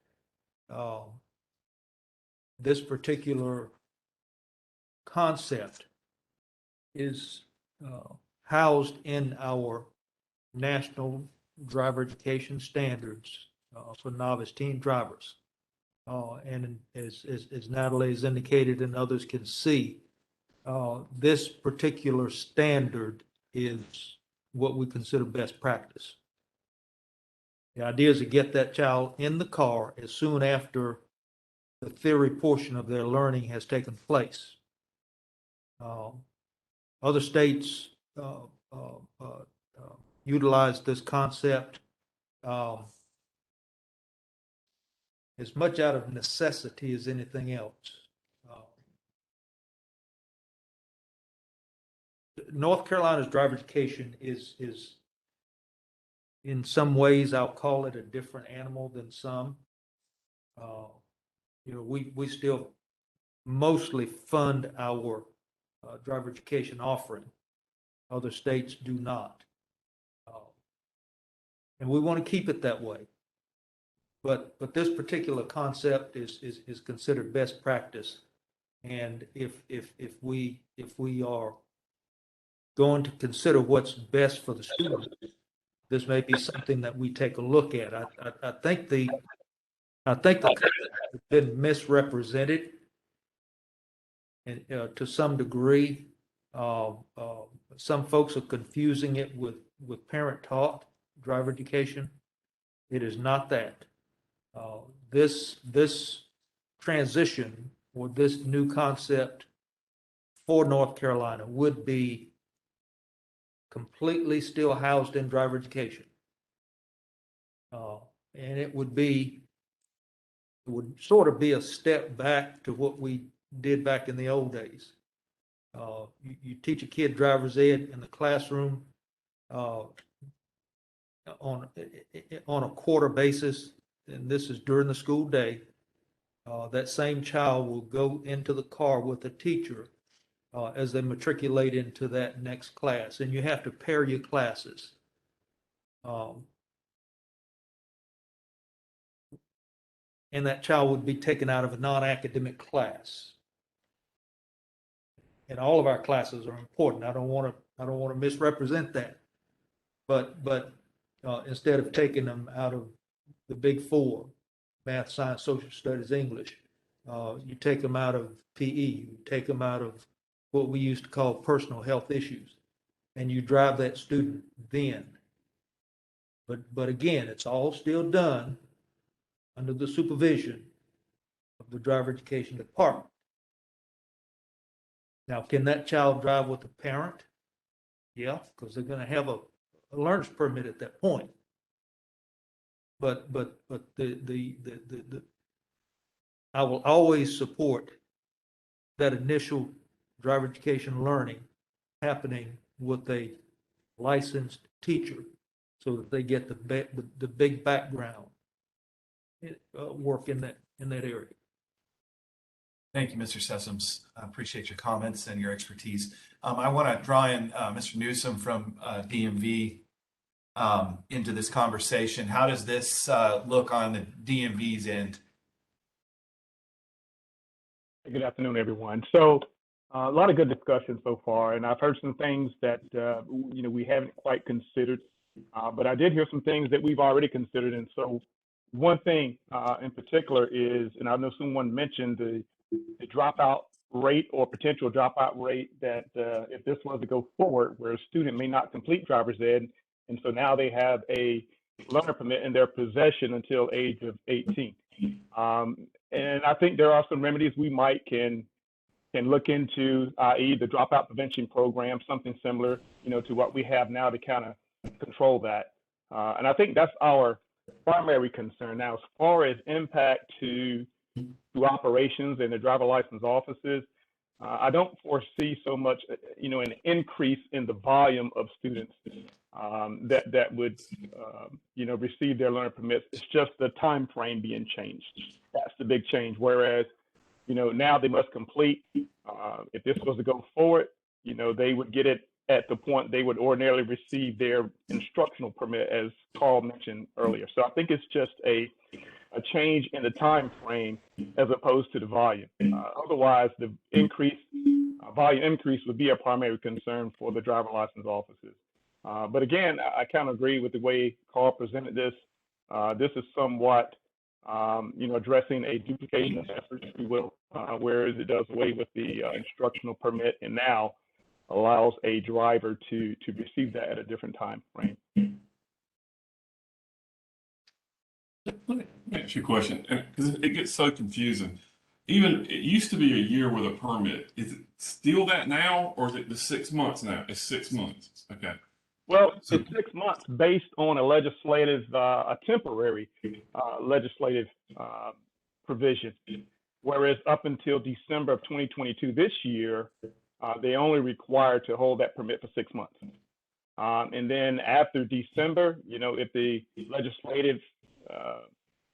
this particular concept is housed in our national driver education standards for novice teen drivers. And as Natalie has indicated and others can see, this particular standard is what we consider best practice. The idea is to get that child in the car as soon after the theory portion of their learning has taken place. Other states utilize this concept as much out of necessity as anything else. North Carolina's driver education is in some ways, I'll call it a different animal than some. We still mostly fund our driver education offering. Other states do not. And we want to keep it that way. But this particular concept is considered best practice. And if we are going to consider what's best for the student, this may be something that we take a look at. I think the concept has been misrepresented and to some degree. Some folks are confusing it with parent taught driver education. It is not that. This transition or this new concept for North Carolina would be completely still housed in driver education. And it would sort of be a step back to what we did back in the old days. You teach a kid driver's ed in the classroom on a quarter basis, and this is during the school day. That same child will go into the car with a teacher as they matriculate into that next class, and you have to pair your classes. And that child would be taken out of a non-academic class. And all of our classes are important. I don't want to misrepresent that. But instead of taking them out of the big four, math, science, social studies, English, you take them out of PE, you take them out of what we used to call personal health issues, and you drive that student then. But again, it's all still done under the supervision of the driver education department. Now, can that child drive with a parent? Yeah, because they're going to have a learner's permit at that point. But I will always support that initial driver education learning happening with a licensed teacher so that they get the big background work in that area. Thank you, Mr. Sessoms. I appreciate your comments and your expertise. I want to draw in Mr. Newsom from DMV into this conversation. How does this look on the DMV's end? Good afternoon, everyone. So a lot of good discussion so far, and I've heard some things that we haven't quite considered, but I did hear some things that we've already considered. And so one thing in particular is, and I know someone mentioned the dropout rate or potential dropout rate that if this was to go forward, where a student may not complete driver's ed, and so now they have a learner permit in their possession until age of 18. And I think there are some remedies we can look into, i.e. the dropout prevention program, something similar, to what we have now to kind of control that. And I think that's our primary concern. Now, as far as impact to operations and the driver license offices, I don't foresee so much, an increase in the volume of students that would, receive their learner permits. It's just the time frame being changed. That's the big change. Whereas, now they must complete. If this was to go forward, they would get it at the point they would ordinarily receive their instructional permit, as Carl mentioned earlier. So I think it's just a change in the time frame as opposed to the volume. Otherwise, the volume increase would be a primary concern for the driver license offices. But again, I kind of agree with the way Carl presented this. This is somewhat, addressing a duplication effort, if you will, whereas it does away with the instructional permit and now allows a driver to receive that at a different time frame. Let me ask you a question, because it gets so confusing. Even it used to be a year with a permit. Is it still that now, or is it the 6 months now? It's 6 months. Okay. Well, it's 6 months based on a temporary legislative provision, whereas up until December of 2022 this year, they only required to hold that permit for 6 months. And then after December, if the legislative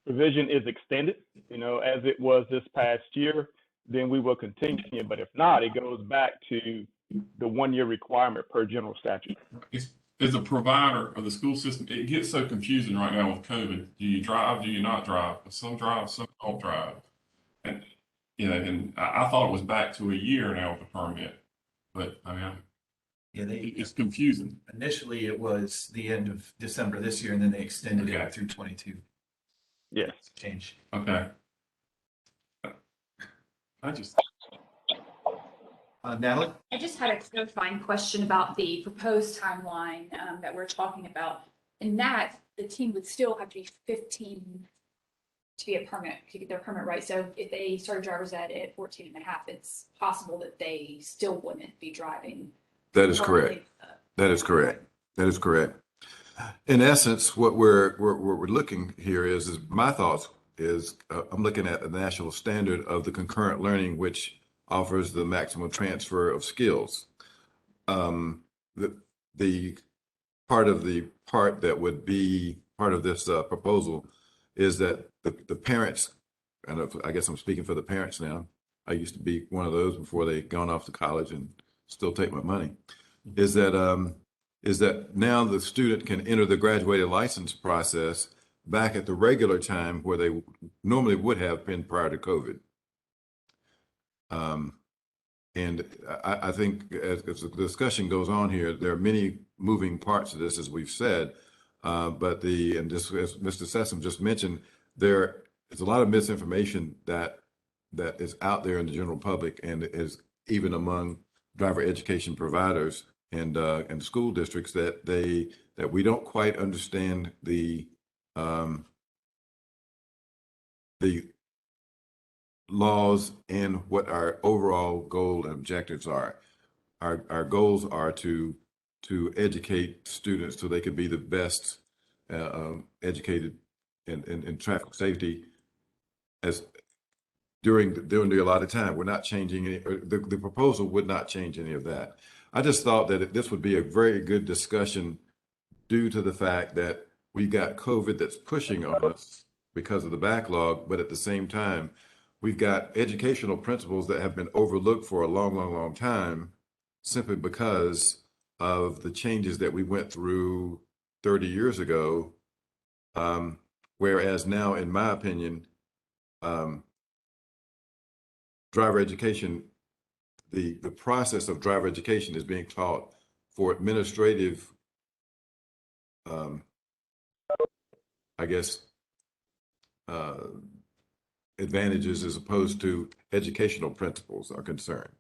provision is extended, as it was this past year, then we will continue. But if not, it goes back to the 1 year requirement per general statute. As a provider of the school system, it gets so confusing right now with COVID. Do you drive? Do you not drive? Some drive, some don't drive. And I thought it was back to a year now with the permit, but it's confusing. Initially, it was the end of December this year, and then they extended it through 22. Yes. Change. Okay. Natalie? I just had a clarifying question about the proposed timeline that we're talking about. In that, the team would still have to be 15 to be a permit, to get their permit, right? So if they started driver's ed at 14 and a half, it's possible that they still wouldn't be driving. That is correct. That is correct. That is correct. In essence, what we're looking here is my thoughts is I'm looking at the national standard of the concurrent learning, which offers the maximum transfer of skills. The part that would be part of this proposal is that the parents, and I guess I'm speaking for the parents now. I used to be one of those before they gone off to college and still take my money. Is that now the student can enter the graduated license process back at the regular time where they normally would have been prior to COVID. And I think as the discussion goes on here, there are many moving parts to this, as we've said. But as Mr. Sessom just mentioned, there is a lot of misinformation that is out there in the general public and is even among driver education providers and school districts that we don't quite understand the laws and what our overall goal and objectives are. Our goals are to educate students so they can be the best educated in traffic safety as during the allotted time. We're not changing any, the proposal would not change any of that. I just thought that this would be a very good discussion due to the fact that we got COVID that's pushing on us because of the backlog, but at the same time, we've got educational principles that have been overlooked for a long time simply because of the changes that we went through 30 years ago. Whereas now, in my opinion, driver education, the process of driver education is being taught for administrative, advantages as opposed to educational principles are concerned.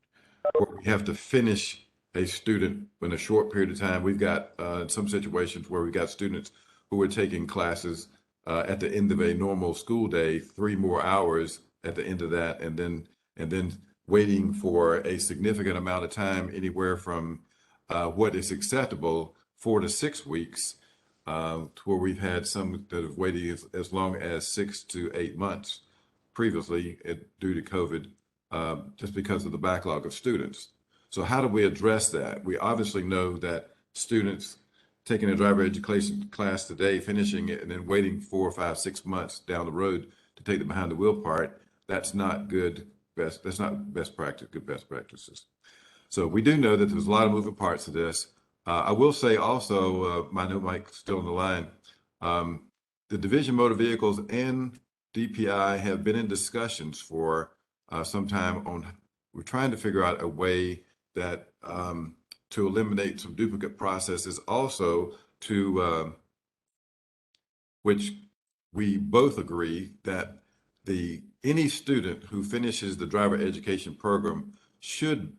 Where we have to finish a student in a short period of time. We've got some situations where we've got students who are taking classes at the end of a normal school day, 3 more hours at the end of that, and then waiting for a significant amount of time, anywhere from what is acceptable, 4 to 6 weeks, to where we've had some that have waited as long as 6 to 8 months previously due to COVID, just because of the backlog of students. So how do we address that? We obviously know that students taking a driver education class today, finishing it, and then waiting 4, 5, 6 months down the road to take the behind the wheel part, that's not good. That's not best practice, good best practices. So we do know that there's a lot of moving parts to this. I will say also, I know Mike's still on the line. The Division Motor Vehicles and DPI have been in discussions for some time on, we're trying to figure out a way that to eliminate some duplicate processes, also to which we both agree that any student who finishes the driver education program should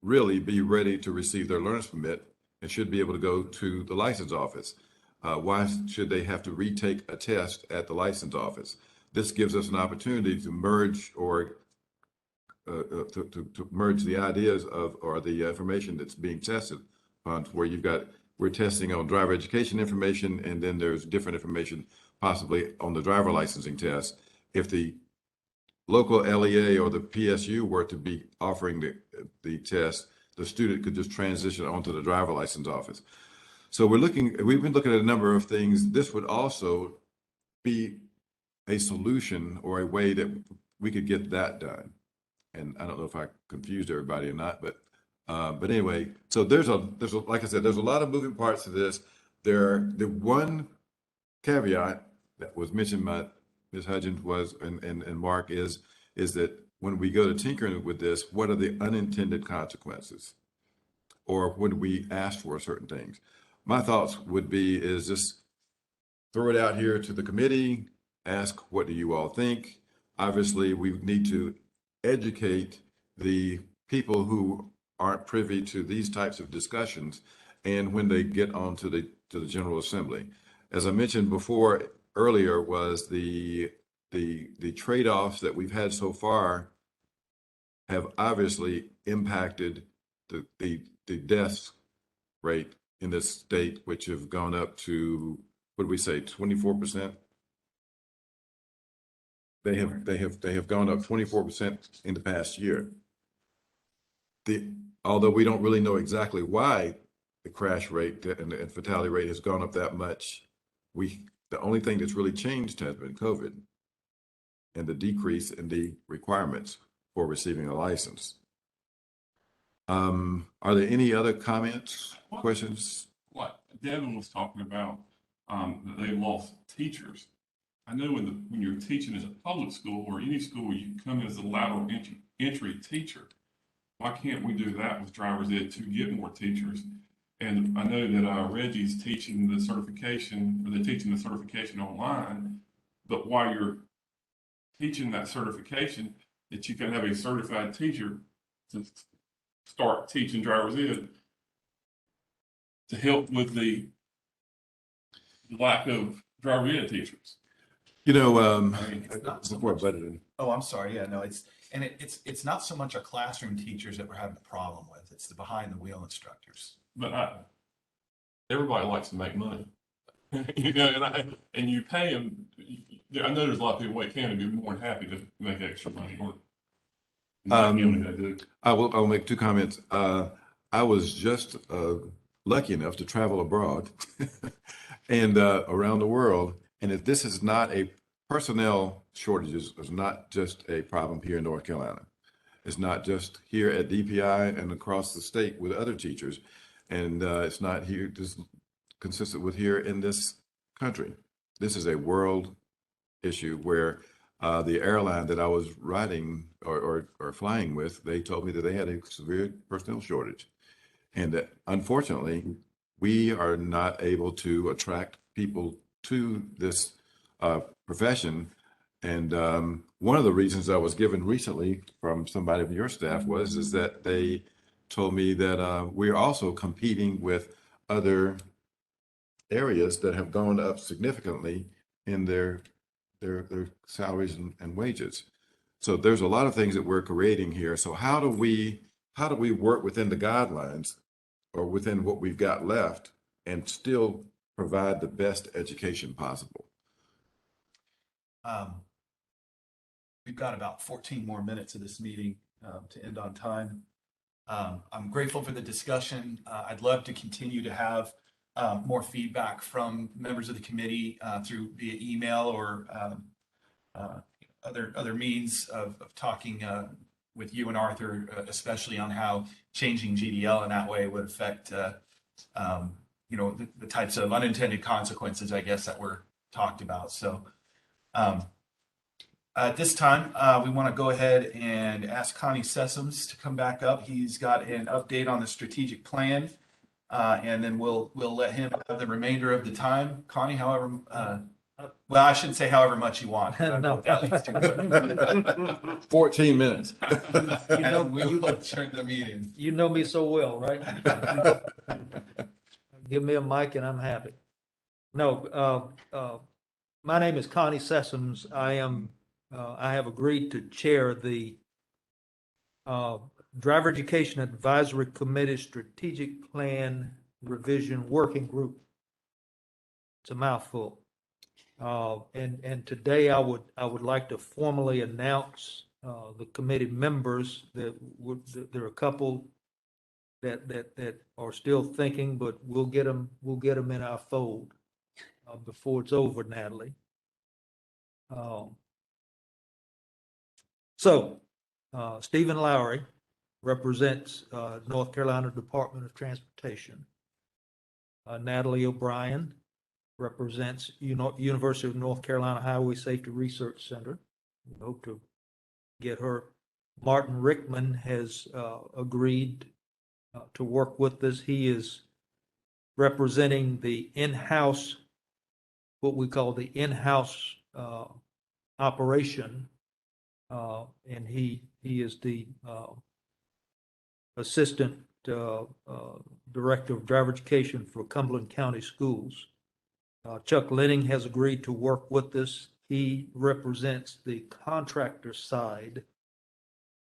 really be ready to receive their learner's permit and should be able to go to the license office. Why should they have to retake a test at the license office? This gives us an opportunity to merge or to merge the ideas of or the information that's being tested on, where we're testing on driver education information, and then there's different information possibly on the driver licensing test. If the local LEA or the PSU were to be offering the test, the student could just transition onto the driver license office. So we've been looking at a number of things. This would also be a solution or a way that we could get that done. And I don't know if I confused everybody or not, but anyway, so there's like I said, there's a lot of moving parts to this. The one caveat that was mentioned by Ms. Hudgens was, and Mark is that when we go to tinkering with this, what are the unintended consequences? Or would we ask for certain things? My thoughts would be is just throw it out here to the committee, ask, what do you all think? Obviously, we need to educate the people who aren't privy to these types of discussions and when they get on to the General Assembly. As I mentioned before, earlier, was the trade-offs that we've had so far have obviously impacted the death rate in this state, which have gone up to, what did we say, 24%? They have gone up 24% in the past year. Although we don't really know exactly why the crash rate and the fatality rate has gone up that much, the only thing that's really changed has been COVID and the decrease in the requirements for receiving a license. Are there any other comments, questions? What Devin was talking about, that they lost teachers. I know when you're teaching as a public school or any school, you come in as a lateral entry teacher. Why can't we do that with driver's ed to get more teachers? And I know that Reggie's teaching the certification, or they're teaching the certification online, but while you're teaching that certification, that you can have a certified teacher to start teaching driver's ed to help with the lack of driver ed teachers. You know, before budgeting. Oh, I'm sorry. Yeah, no, it's not so much our classroom teachers that we're having a problem with. It's the behind the wheel instructors. But everybody likes to make money, you know, and you pay them. I know there's a lot of people in Wake County be more than happy to make extra money. I'll make two comments. I was just lucky enough to travel abroad and around the world. And if this is not a personnel shortages, is not just a problem here in North Carolina. It's not just here at DPI and across the state with other teachers. And it's not here just consistent with here in this country. This is a world issue where the airline that I was riding or flying with, they told me that they had a severe personnel shortage. And that unfortunately, we are not able to attract people to this profession. And one of the reasons I was given recently from somebody from your staff is that they told me that we're also competing with other areas that have gone up significantly in their salaries and wages. So there's a lot of things that we're creating here. So how do we work within the guidelines or within what we've got left and still provide the best education possible? We've got about 14 more minutes of this meeting to end on time. I'm grateful for the discussion. I'd love to continue to have more feedback from members of the committee through via email or other means of talking with you and Arthur, especially on how changing GDL in that way would affect, the types of unintended consequences, I guess, that were talked about. So at this time, we want to go ahead and ask Connie Sessoms to come back up. He's got an update on the strategic plan, and then we'll let him have the remainder of the time. Connie, however, well, I shouldn't say however much you want. No. 14 minutes. And we will adjourn the meeting. You know me so well, right? Give me a mic and I'm happy. No, my name is Connie Sessoms. I have agreed to chair the Driver Education Advisory Committee Strategic Plan Revision Working Group. It's a mouthful. And today I would like to formally announce the committee members that there are a couple that are still thinking, but we'll get them in our fold before it's over, Natalie. So Stephen Lowry represents North Carolina Department of Transportation. Natalie O'Brien represents University of North Carolina Highway Safety Research Center. We hope to get her. Martin Rickman has agreed to work with us. He is representing the in-house, what we call the in-house operation, and he is the assistant director of driver education for Cumberland County Schools. Chuck Lenning has agreed to work with us. He represents the contractor side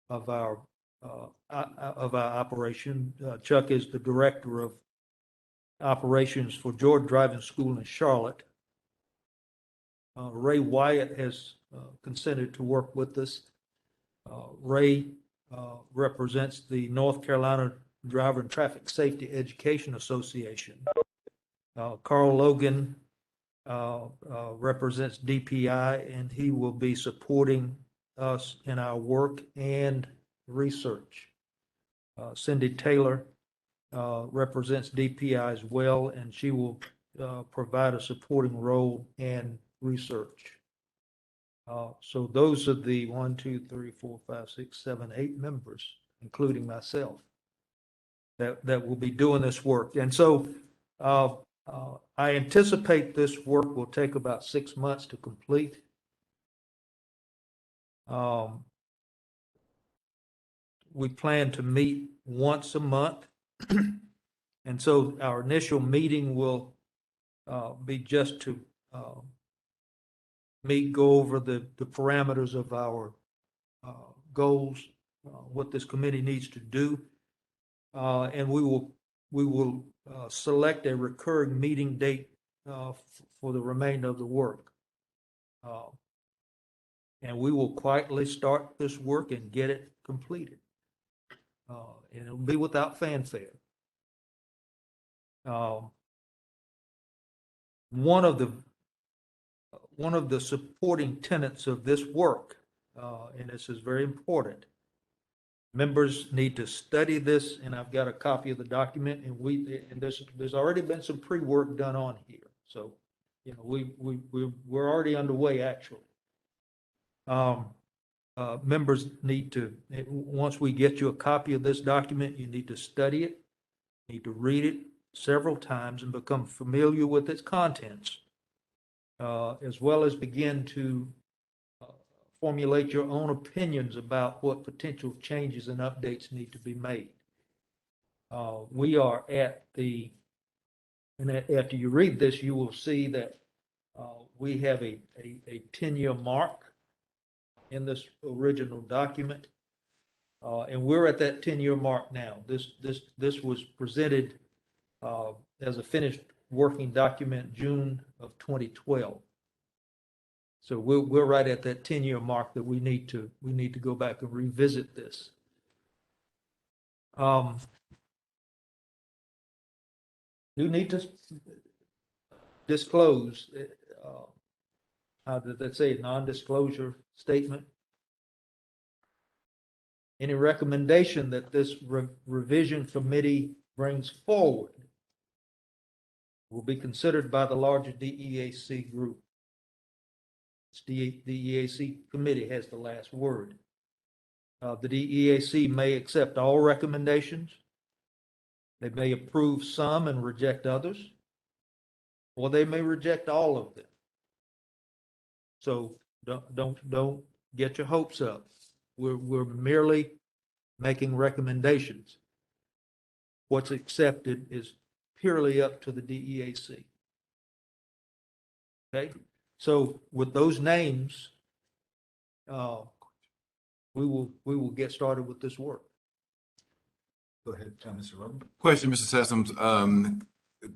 of our operation. Chuck is the director of operations for Jordan Driving School in Charlotte. Ray Wyatt has consented to work with us. Ray represents the North Carolina Driver and Traffic Safety Education Association. Carl Logan represents DPI, and he will be supporting us in our work and research. Cindy Taylor represents DPI as well, and she will provide a supporting role and research. So those are the 1, 2, 3, 4, 5, 6, 7, 8 members, including myself, that will be doing this work. And so I anticipate this work will take about 6 months to complete. We plan to meet once a month. And so our initial meeting will be just to go over the parameters of our goals, what this committee needs to do. And we will select a recurring meeting date for the remainder of the work. And we will quietly start this work and get it completed. And it'll be without fanfare. One of the supporting tenets of this work, and this is very important, members need to study this, and I've got a copy of the document, and there's already been some pre-work done on here. So, we're already underway actually. Members need to, once we get you a copy of this document, you need to study it, need to read it several times and become familiar with its contents, as well as begin to formulate your own opinions about what potential changes and updates need to be made. We are and after you read this, you will see that we have a 10-year mark in this original document, and we're at that 10-year mark now. This was presented as a finished working document June of 2012. So we're right at that 10-year mark that we need to go back and revisit this. You need to disclose, how did that say, non-disclosure statement? Any recommendation that this revision committee brings forward will be considered by the larger DEAC group. The DEAC committee has the last word. The DEAC may accept all recommendations. They may approve some and reject others, or they may reject all of them. So don't get your hopes up. We're merely making recommendations. What's accepted is purely up to the DEAC. Okay, so with those names, we will get started with this work. Go ahead, Mr. Roden. Question, Mr. Sessoms.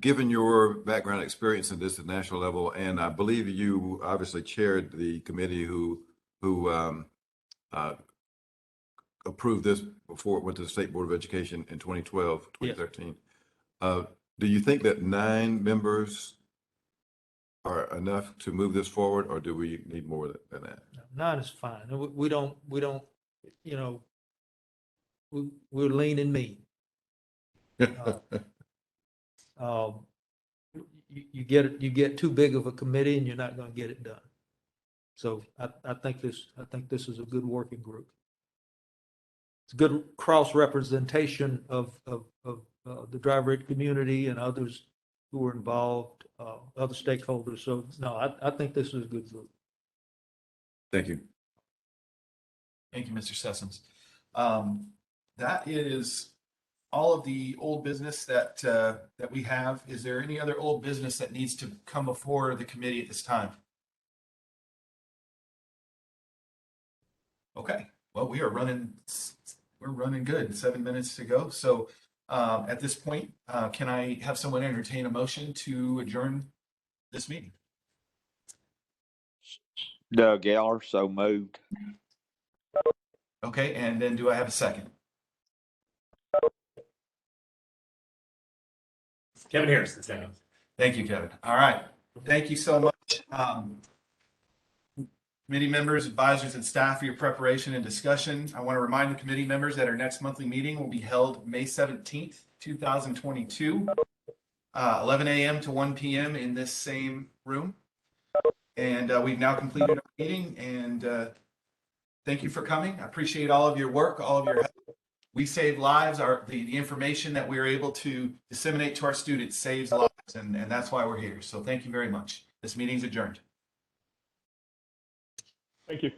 Given your background experience in this at national level, and I believe you obviously chaired the committee who approved this before it went to the State Board of Education in 2012, 2013. Yes. Do you think that 9 members are enough to move this forward, or do we need more than that? 9 is fine. We don't, you know, we're lean and mean. You get too big of a committee and you're not going to get it done. So I think this is a good working group. It's good cross representation of the driver ed community and others who are involved, other stakeholders. So no, I think this is a good group. Thank you. Thank you, Mr. Sessoms. That is all of the old business that we have. Is there any other old business that needs to come before the committee at this time? Okay, well, we're running good. 7 minutes to go. So at this point, can I have someone entertain a motion to adjourn this meeting? Doug Eller, so moved. Okay, and then do I have a second? Kevin Harrison, second. Thank you, Kevin. All right. Thank you so much. Committee members, advisors, and staff for your preparation and discussion. I want to remind the committee members that our next monthly meeting will be held May 17th, 2022, 11 a.m. to 1 p.m. in this same room. And we've now completed our meeting, and thank you for coming. I appreciate all of your work, all of your help. We save lives. The information that we're able to disseminate to our students saves lives, and that's why we're here. So thank you very much. This meeting's adjourned. Thank you.